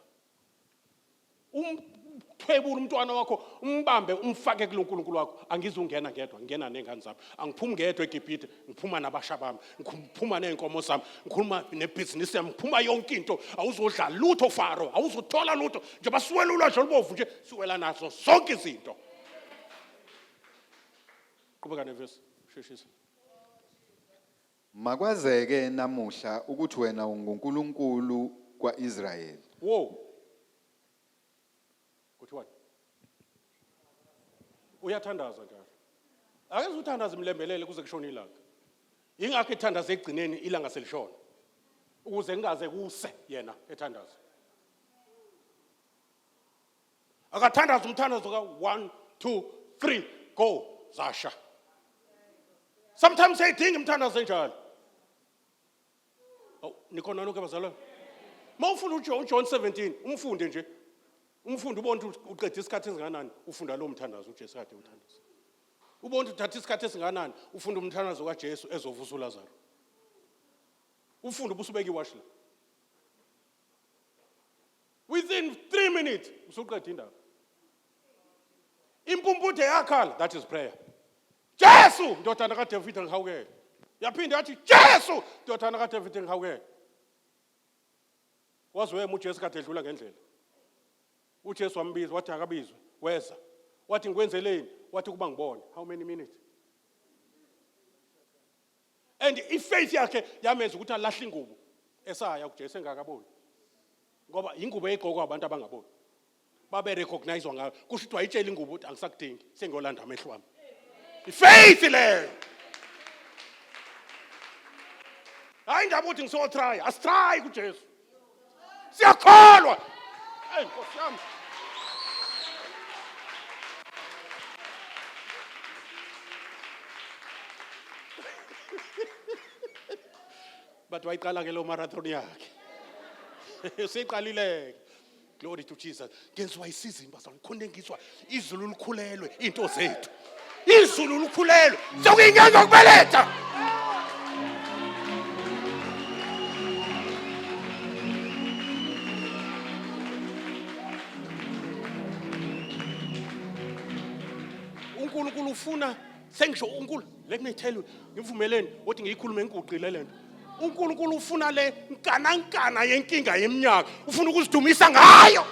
Thwebula umntwana wakho umbambe umfake kuloNkulunkulu wakho angizungena ngedwa ngena nengane zami angiphumi ngedwa eGibhithe ngiphuma nabasha bami ngiphuma nenkomo zami ngikhuluma nebusiness yami ngiphuma yonke into awuzodla lutho Faro awuzothola lutho njengoba siwelula nje olubovu nje siwela nazo zonke izinto. Qhubeka neverse sheshisa. Makwazeke namuhla ukuthi wena unguNkulunkulu kwaIsrayeli. Wo. Kuthiwani? Uyathandaza njalo. Ake uzuthandaza imlembelele kuze kushone ilanga. Ingakho ethandaza egcineni ilanga selishona. Ukuze ngingaze kuse yena ethandaza. Akathandaza umthandazo ka 1 2 3 go zasha. Sometimes sayidinga umthandazo njalo. Oh nikhona lokho abazalwane. Mawufunda uJohn 17 umfunde nje. Umfundi ubona ukuthi uqedwe isikhathi esinganani ufunda lo mthandazo uJesu kade uthandaza. Ubona ukuthi uthatha isikhathi esinganani ufunda umthandazo kaJesu ezovusa uLazaro. Ufunda ubusubeka iwash la. Within 3 minutes usuqeda indaba. Impumputhe yakhala that is prayer. Jesu ndodana kaDavid ngihawukele. Yaphinda yathi Jesu ndodana kaDavid ngihawukele. Wazwe uJesu kade edlula ngendlela. uJesu wambiza wathi akabizwe weza wathi ngikwenzeleni wathi kuba ngibone how many minutes and ifaith yakhe yamenza ukuthi alahle ingubo esaya kuJesu engakaboni ngoba ingubo egqokwa abantu abangaboni babe recognize ngayo kusho ukuthi wayitshela ingubo ukuthi angisakudingi sengiyolanda amehlo wami ifaith leyo hayi indaba uthi ngiso try asitry kuJesu siyakholwa hey Nkosi yami but wayiqala ke lo marathon yakhe useqalile glory to Jesus ngenziwa isizimba sangikhonde ngizwa izulu likhulelwe into zethu izulu likhulelwe sokuyingenza ukubeletha uNkulunkulu ufuna sengisho uNkulunkulu let me tell you ngivumeleni ukuthi ngiyikhulume ngiguqile lento uNkulunkulu ufuna le nkana yenkinga yeminyaka ufuna ukuzidumisa ngayo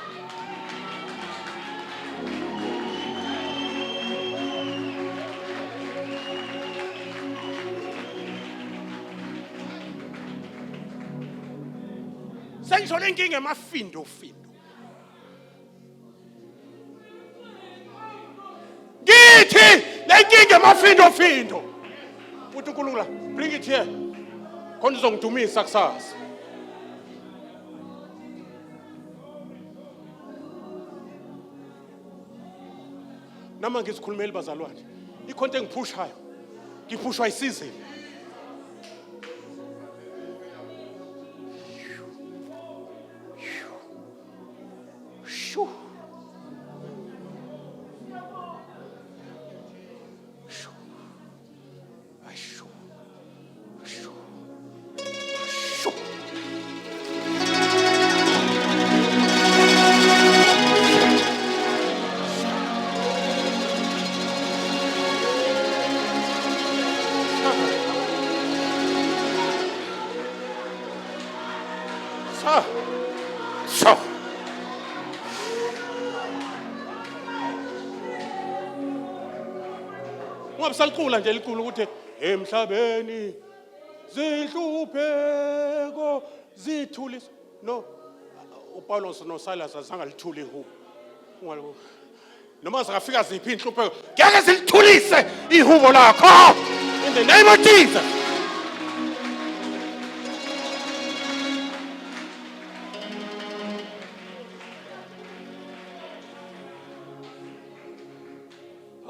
sengisho le nkinga emafindo ngithi le nkinga emafindo uthi uNkulunkulu bring it here khona uzongidumisa kusasa nama ngisikhulumeli bazalwane ikhonto engiphushayo ngiphushwa isizini Salikhula nje likhulu ukuthi emhlabeni zihlupheko zithulisa no uPaulos noSilas azange lithule ihubo noma singafika ziphi inhlupheko ngeke silithulise ihubo lakho in the name of Jesus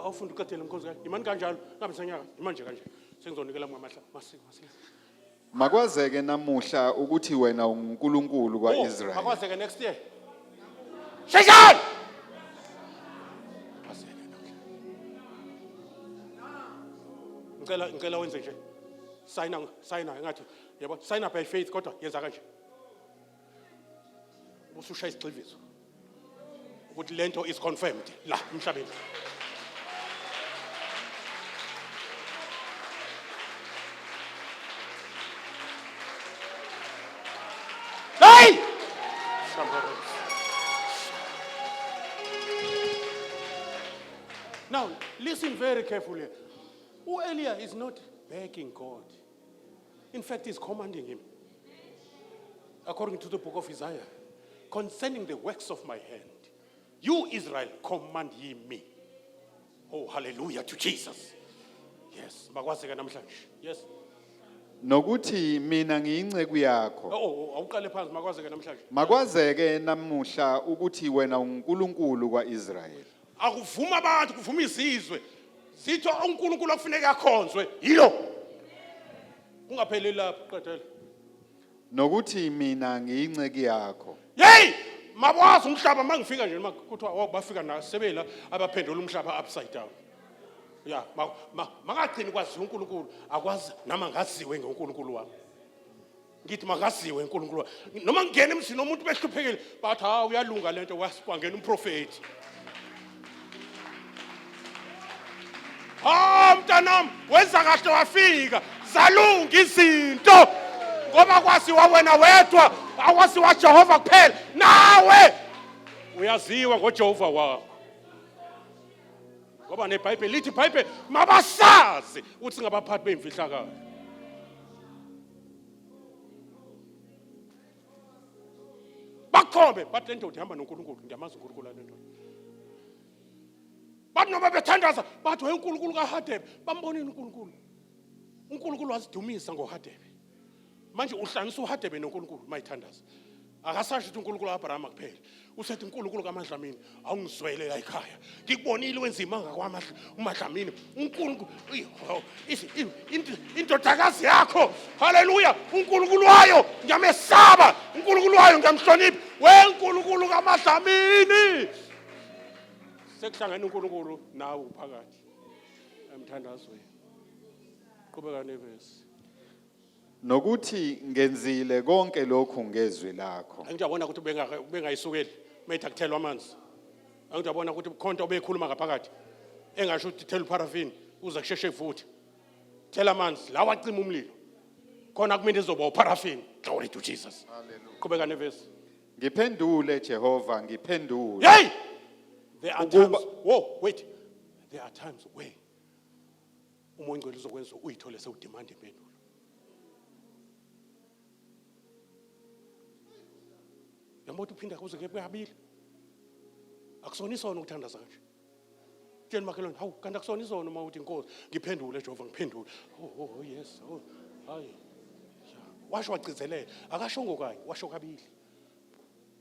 awufunda uqedele mkhosi kahle imani kanjalo ngabe senyaka imanje kanje sengizonikela amahla masiko. Makwazeke namuhla ukuthi wena uNkulunkulu kwaIsrael. Akwazeke next year. Shayishani. Ngicela wenze nje. Sign ngathi yabo sign by faith kodwa yenza kanje. Ubusushaya isigxivizo. Ukuthi lento is confirmed la emhlabeni. Hey! Now, listen very carefully. Elia is not begging God. In fact, he's commanding him. According to the book of Isaiah, concerning the works of my hand, you, Israel, command ye me. Oh, hallelujah to Jesus. Yes. Yes. Nokuthi mina ngiyinceku yakho. Awuqale phansi makwazeke namhlanje. Makwazeke namuhla ukuthi wena uNkulunkulu kwaIsrael. Akuvuma abantu kuvuma izizwe. Sithi uNkulunkulu akufuneka akhonzwe yilo. Ungapheleli lapho qedela. Nokuthi mina ngiyinceku yakho. Hey! Mabwazi umhlaba mangifika nje kuthiwa bafika nasebela abaphendula umhlaba upside down. Yeah, makagcini kwazi uNkulunkulu akwazi nama ngaziwe ngoNkulunkulu wami. Ngithi makaziwe uNkulunkulu wami. Noma ngene emsini umuntu behluphekile bathi ha uyalunga lento wasibangena umprofeti. Mntanami wenza kahle wafika zalunga izinto ngoba kwasiwa wena wedwa akwasiwa Jehova kuphela nawe uyaziwa ngoJehova wakho. Ngoba neBhayibheli lithi iBhayibheli mabasazi uthi ngabaphathi beimfihlakalo. Bakhombe bathi lento ihamba noNkulunkulu ngiyamazi uNkulunkulu lento. Bathi noma bethandaza bathi uNkulunkulu kaHadebe bambonile uNkulunkulu. uNkulunkulu wazidumisa ngoHadebe. Manje uhlanganisa uHadebe noNkulunkulu mayithandaza. Akasasho ukuthi uNkulunkulu kaAbrahama kuphela. Usethi uNkulunkulu kaMadlamini awungizwele la ekhaya. Ngikubonile wenzima ngakwamahla uMadlamini. uNkulunkulu indodakazi yakho. Haleluya. uNkulunkulu wayo ngiyamesaba. uNkulunkulu wayo ngiyamhlonipha. weNkulunkulu kaMadlamini. Sekuhlangana uNkulunkulu nawe uphakathi emthandazweni. Qhubeka nevesi. Nokuthi ngenzile konke lokhu ngezwi lakho. Angijabona ukuthi bengayisukeli mayitha kuthelwa amanzi. Angijabona ukuthi khonto obekhuluma ngaphakathi engasho ukuthi thela paraffin uza kusheshe evuthe. Thela amanzi la wacima umlilo. Khona kumele izoba uparaffin. Glory to Jesus. Hallelujah. Qhubeka nevesi. Ngiphendule Jehova ngiphendule. Hey! There are times. Whoa, wait. There are times where umoya ngcwele uzokwenza uyithole sewudemand impendulo. Yamoto uphinda kuze kube kabili. Akusona isono ukuthandaza kanje. Tshela makhelwane, hawu kanti akusona isono uma uthi inkosi ngiphendule Jehova ngiphendule. Oh yes. Oh. Hayi. Washo wagcizelela, akashongo kanye, washo kabili.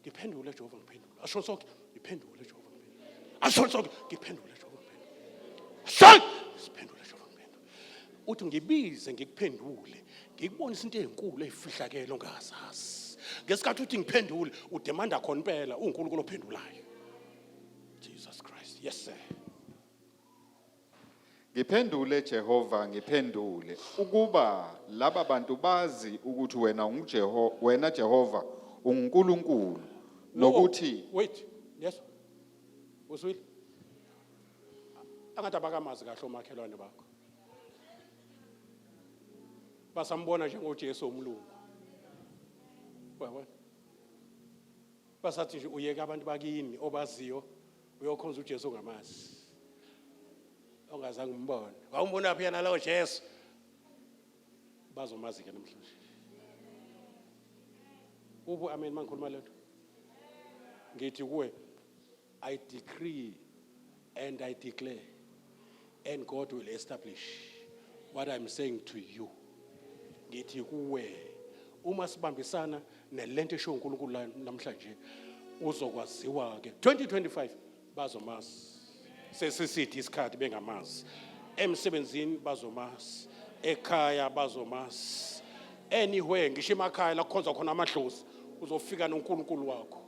Ngiphendule Jehova ngiphendule. Asho sonke ngiphendule Jehova ngiphendule. Asho sonke ngiphendule Jehova ngiphendule. Sonke siphendule Jehova ngiphendule. Uthi ngibize ngikuphendule, ngikubonisa into ezinkulu ezifihlakele ongazazi. Ngesikhathi uthi ngiphendule udemanda khona impela uNkulunkulu ophendulayo. Jesus Christ. Yes sir. Ngiphendule Jehova ngiphendule ukuba laba bantu bazi ukuthi wena Jehova uNkulunkulu nokuthi wait. Yes. Uswile. Angathi abakamazi kahle omakhelwane bakho. Basambona njengoJesu omlungu. Basathi nje uyeka abantu bakini obaziyo uyokhonza uJesu ngamazi. Ongazange umbone. Wawumbona phi yana lawo Jesu? Bazomazi ke namhlanje. Ubu amen mangikhuluma lento. Ngithi kuwe I decree and I declare and God will establish what I'm saying to you. Ngithi kuwe uma sibambisana nelento esho uNkulunkulu namhlanje uzokwaziwa ke 2025 bazomazi sesisithi isikhathi bengamazi. Emsebenzini bazomazi, ekhaya bazomazi. Anywhere ngisho emakhaya la kukhonza khona amadlozi uzofika noNkulunkulu wakho.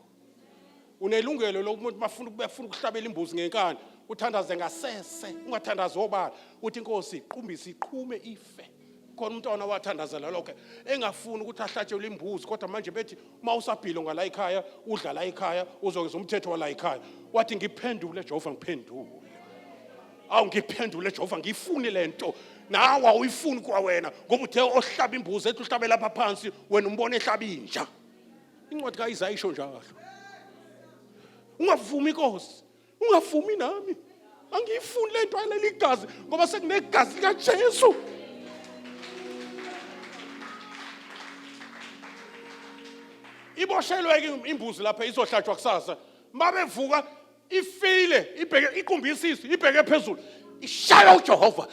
Unelungelo lokumuntu bafuna ukuhlabela imbuzi ngenkani, uthandaze ngasese, ungathandazi obala. Uthi inkosi iqumbise iqhume ife. Khona umntwana wathandazela lokho engafuni ukuthi ahlatshelwe imbuzi, kodwa manje bethi mawusaphilo ngala ekhaya udla la ekhaya uzokwenza umthetho wala ekhaya. Wathi ngiphendule Jehova ngiphendule. Awu ngiphendule Jehova ngifuni lento. Nawe awuyifuni kwa wena ngoba uthe ohlaba imbuzi ethi uhlabe lapha phansi wena umbone ehlaba inja. Incwadi kaIsaya isho njalo. Ungavumi inkosi, ungavumi nami. Angiyifuni lento ayileli igazi ngoba sekunegazi lika Jesu. Iboshelwe imbuzi lapha izohlatshwa kusasa. Mabevuka ifile ibheke iqumbisisi ibheke phezulu. Ishaya uJehova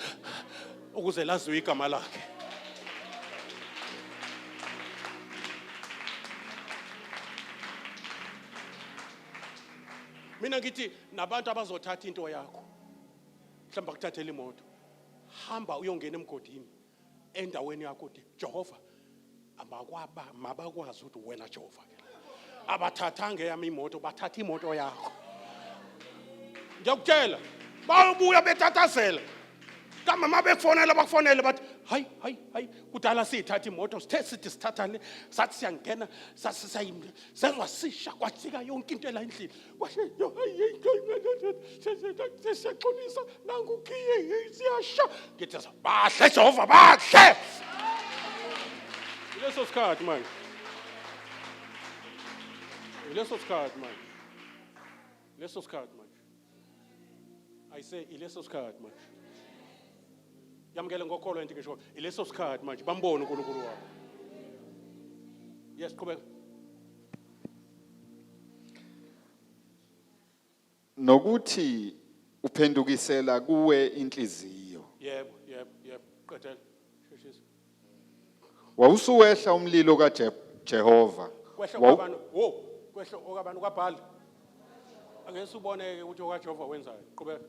ukuze laziwe igama lakhe. Mina ngithi nabantu abazothatha into yakho. Mhlamba kuthathela imoto. Hamba uyongena emgodini endaweni yakho uthi Jehova mabakwazi ukuthi wena Jehova. Abathathanga yami imoto, bathatha imoto yakho. Ngiyakutshela, bayobuya betatazela. Kama mabekufonela bakufonela bathi hayi kudala sithatha imoto sithe sithi sithathane sathi siyangena sezwa sisha kwathika yonke into la endlini. Kwashe siyaxolisa nangu ukhiye siyasha. Ngithi bahle Jehova bahle. Leso sikhathi manje. Leso sikhathi manje. Leso sikhathi manje. I say ileso sikhathi manje. Yamukele ngokholo into ngisho ileso sikhathi manje bambone uNkulunkulu wakho. Yes, qhubeka. Nokuthi uphendukisela kuwe inhliziyo. Yebo. Qedela. Sheshisa. Wawusuwehla umlilo kaJehova. Kwehla kwabantu. Kwehla okabantu kaBhali. Angeke uboneke ukuthi okaJehova wenzayo. Qhubeka.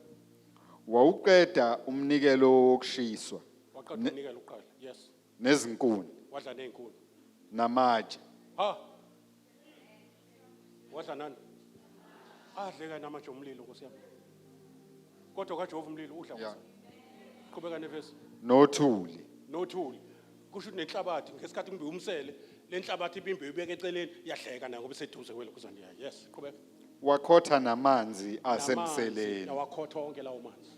Wawuqeda umnikelo wokushiswa. Waqeda umnikelo uqala. Yes. Nezinkuni. Wadla nezinkuni. Namatshe. Wadla nani? Adleka namatshe omlilo Nkosi yami. Kodwa kaJehova umlilo udla Yeah. Qhubeka nevesi. Nothuli. Nothuli. Kusho ukuthi nenhlabathi ngesikhathi kumbe umsele lenhlabathi ibimbe ibeke eceleni yahleka nayo ngoba seduze kwelokhuzana yayo. Yes, qhubeka. Wakhotha namanzi asemseleni. Yawakhotha wonke lawo manzi.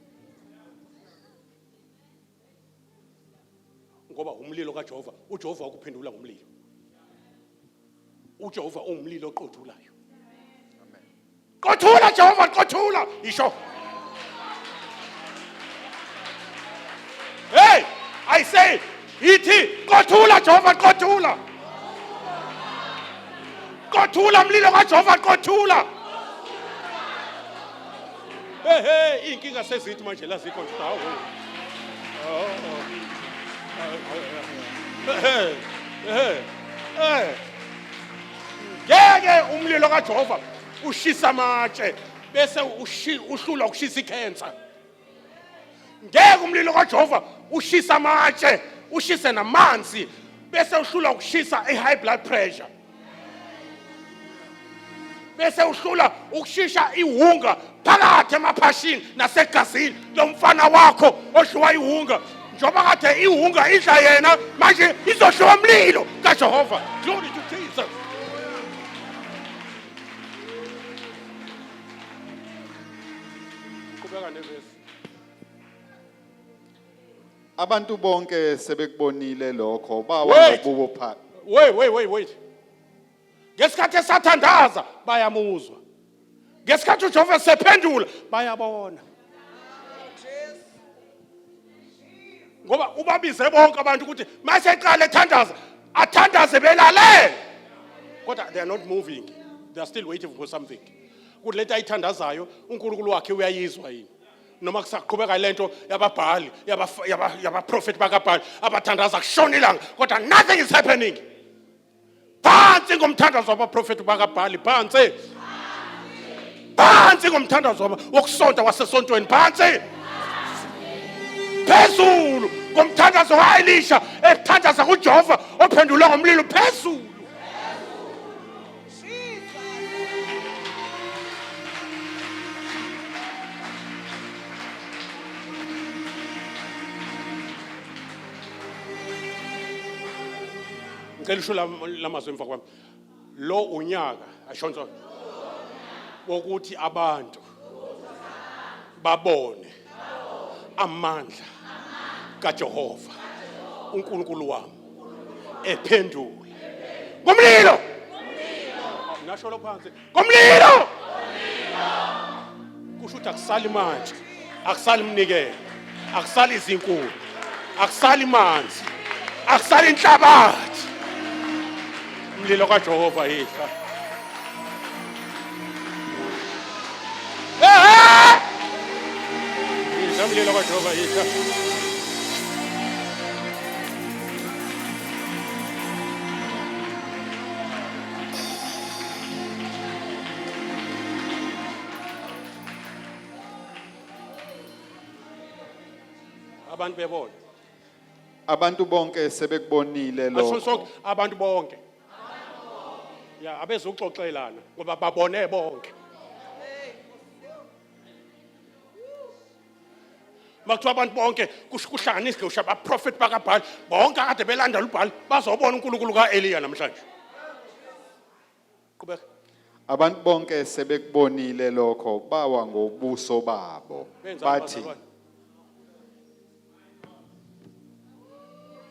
Ngoba umlilo kaJehova, uJehova ukuphendula ngomlilo. uJehova ungumlilo oqothulayo. Amen. Qothula Jehova, qothula. Isho. Hey, I say, ithi qothula Jehova, qothula. Qothula umlilo kaJehova, qothula. Hey, inkinga sezithi manje lazikho nje hawo. Ngeke umlilo kaJehova ushisa amatshe bese uhlula ukushisa ikhensa. Ngeke umlilo kaJehova ushisa amatshe ushise namanzi bese uhlula ukushisa high blood pressure. Bese uhlula ukushisha ihunga phakathi emaphashini nasegazini lomfana wakho odliwa ihunga. Njoba kade ihunga idla yena manje izodliwa umlilo kaJehova. Glory to Jesus. Kubeka nevesi. Abantu bonke sebekubonile lokho bawa kubo pha. Wait. Ngesikhathi esathandaza bayamuzwa. Ngesikhathi uJehova sephendula bayabona. Ngoba ubabize bonke abantu ukuthi mase eqala ethandaza athandaze belale. Kodwa they are not moving. They are still waiting for something. Kuthi leta ayithandazayo uNkulunkulu wakhe uyayizwa yini. Noma kusaqhubeka lento yababhali yabaprofeti bakaBhali abathandaza kushona ilanga kodwa nothing is happening. Phansi ngomthandazo wabaprofeti bakaBhali phansi. phansi ngomthandazo wokusonta wasesontweni phansi phezulu ngomthandazo kaElisha ethandaza kuJehova ophendula ngomlilo phezulu. Ngicela usho lamazwi emva kwami. Lo unyaka ashonto wokuthi abantu babone amandla kaJehova uNkulunkulu wami ephendula ngomlilo. Nasho lo phansi ngomlilo. Kusho ukuthi akusali manje, akusali umnikelo, akusali izinkuni, akusali manzi, akusali inhlabathi. Umlilo kaJehova yihla. Umlilo kaJehova yihla. Abantu bebona. Abantu bonke sebekubonile Asho sonke lokho. abantu bonke. Ya abezokuxoxelana ngoba babone bonke. Makuthiwa abantu bonke kuhlanganise kusho abaprofeti bakaBhali bonke kade belandela uBhali bazobona uNkulunkulu kaEliya namhlanje. Qhubeka. Abantu bonke sebekubonile lokho bawa ngobuso babo. Bathi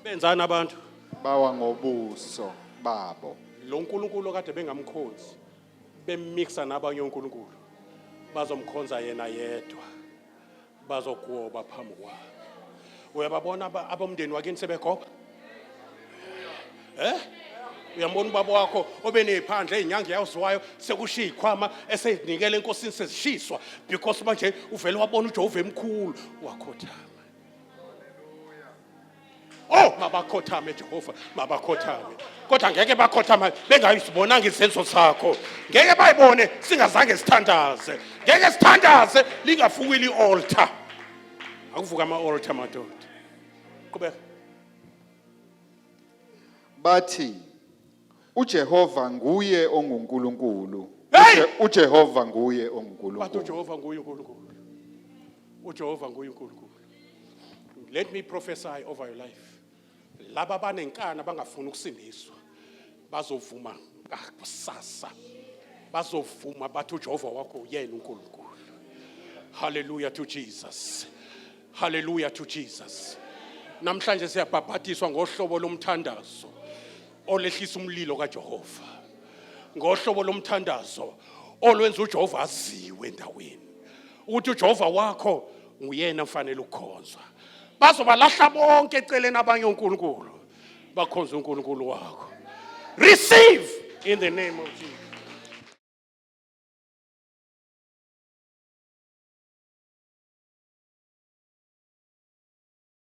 Benzani abantu? bawa ngobuso babo. Lo uNkulunkulu kade bengamkhonzi bemixa nabanye uNkulunkulu bazomkhonza yena yedwa bazokugoba phambi kwakhe. Uyababona abomndeni wakini sebegoba? Uyambona ubaba wakho obenephandle izinyanga yaziwayo sekushiya ikhwama esenikele enkosini sezishiswa because manje uvele wabona uJehova emkhulu wakhothama. Oh mabakhothame Jehova mabakhothame. Kodwa ngeke bakhothama bengayisibonanga izenzo zakho. Ngeke bayibone singazange sithandaze. Ngeke sithandaze lingafukile ialtar. Akuvuka ama-altar madoda. Qhubeka. Bathi uJehova nguye onguNkulunkulu. Hey! uJehova nguye Bathi onguNkulunkulu. uJehova nguye uNkulunkulu. uJehova nguye uNkulunkulu. Let me prophesy over your life. Laba banenkani bangafuni ukusindiswa bazovuma kusasa. Bazovuma bathi uJehova wakho uyena uNkulunkulu. Hallelujah to Jesus. Hallelujah to Jesus. Namhlanje siyabhabhatiswa ngohlobo lomthandazo olehlisa umlilo kaJehova. Ngohlobo lomthandazo olwenza uJehova aziwe endaweni. Ukuthi uJehova wakho nguyena ufanele ukukhonzwa. Bazobalahla bonke eceleni abanye uNkulunkulu bakhonza uNkulunkulu wakho. Receive in the name of Jesus.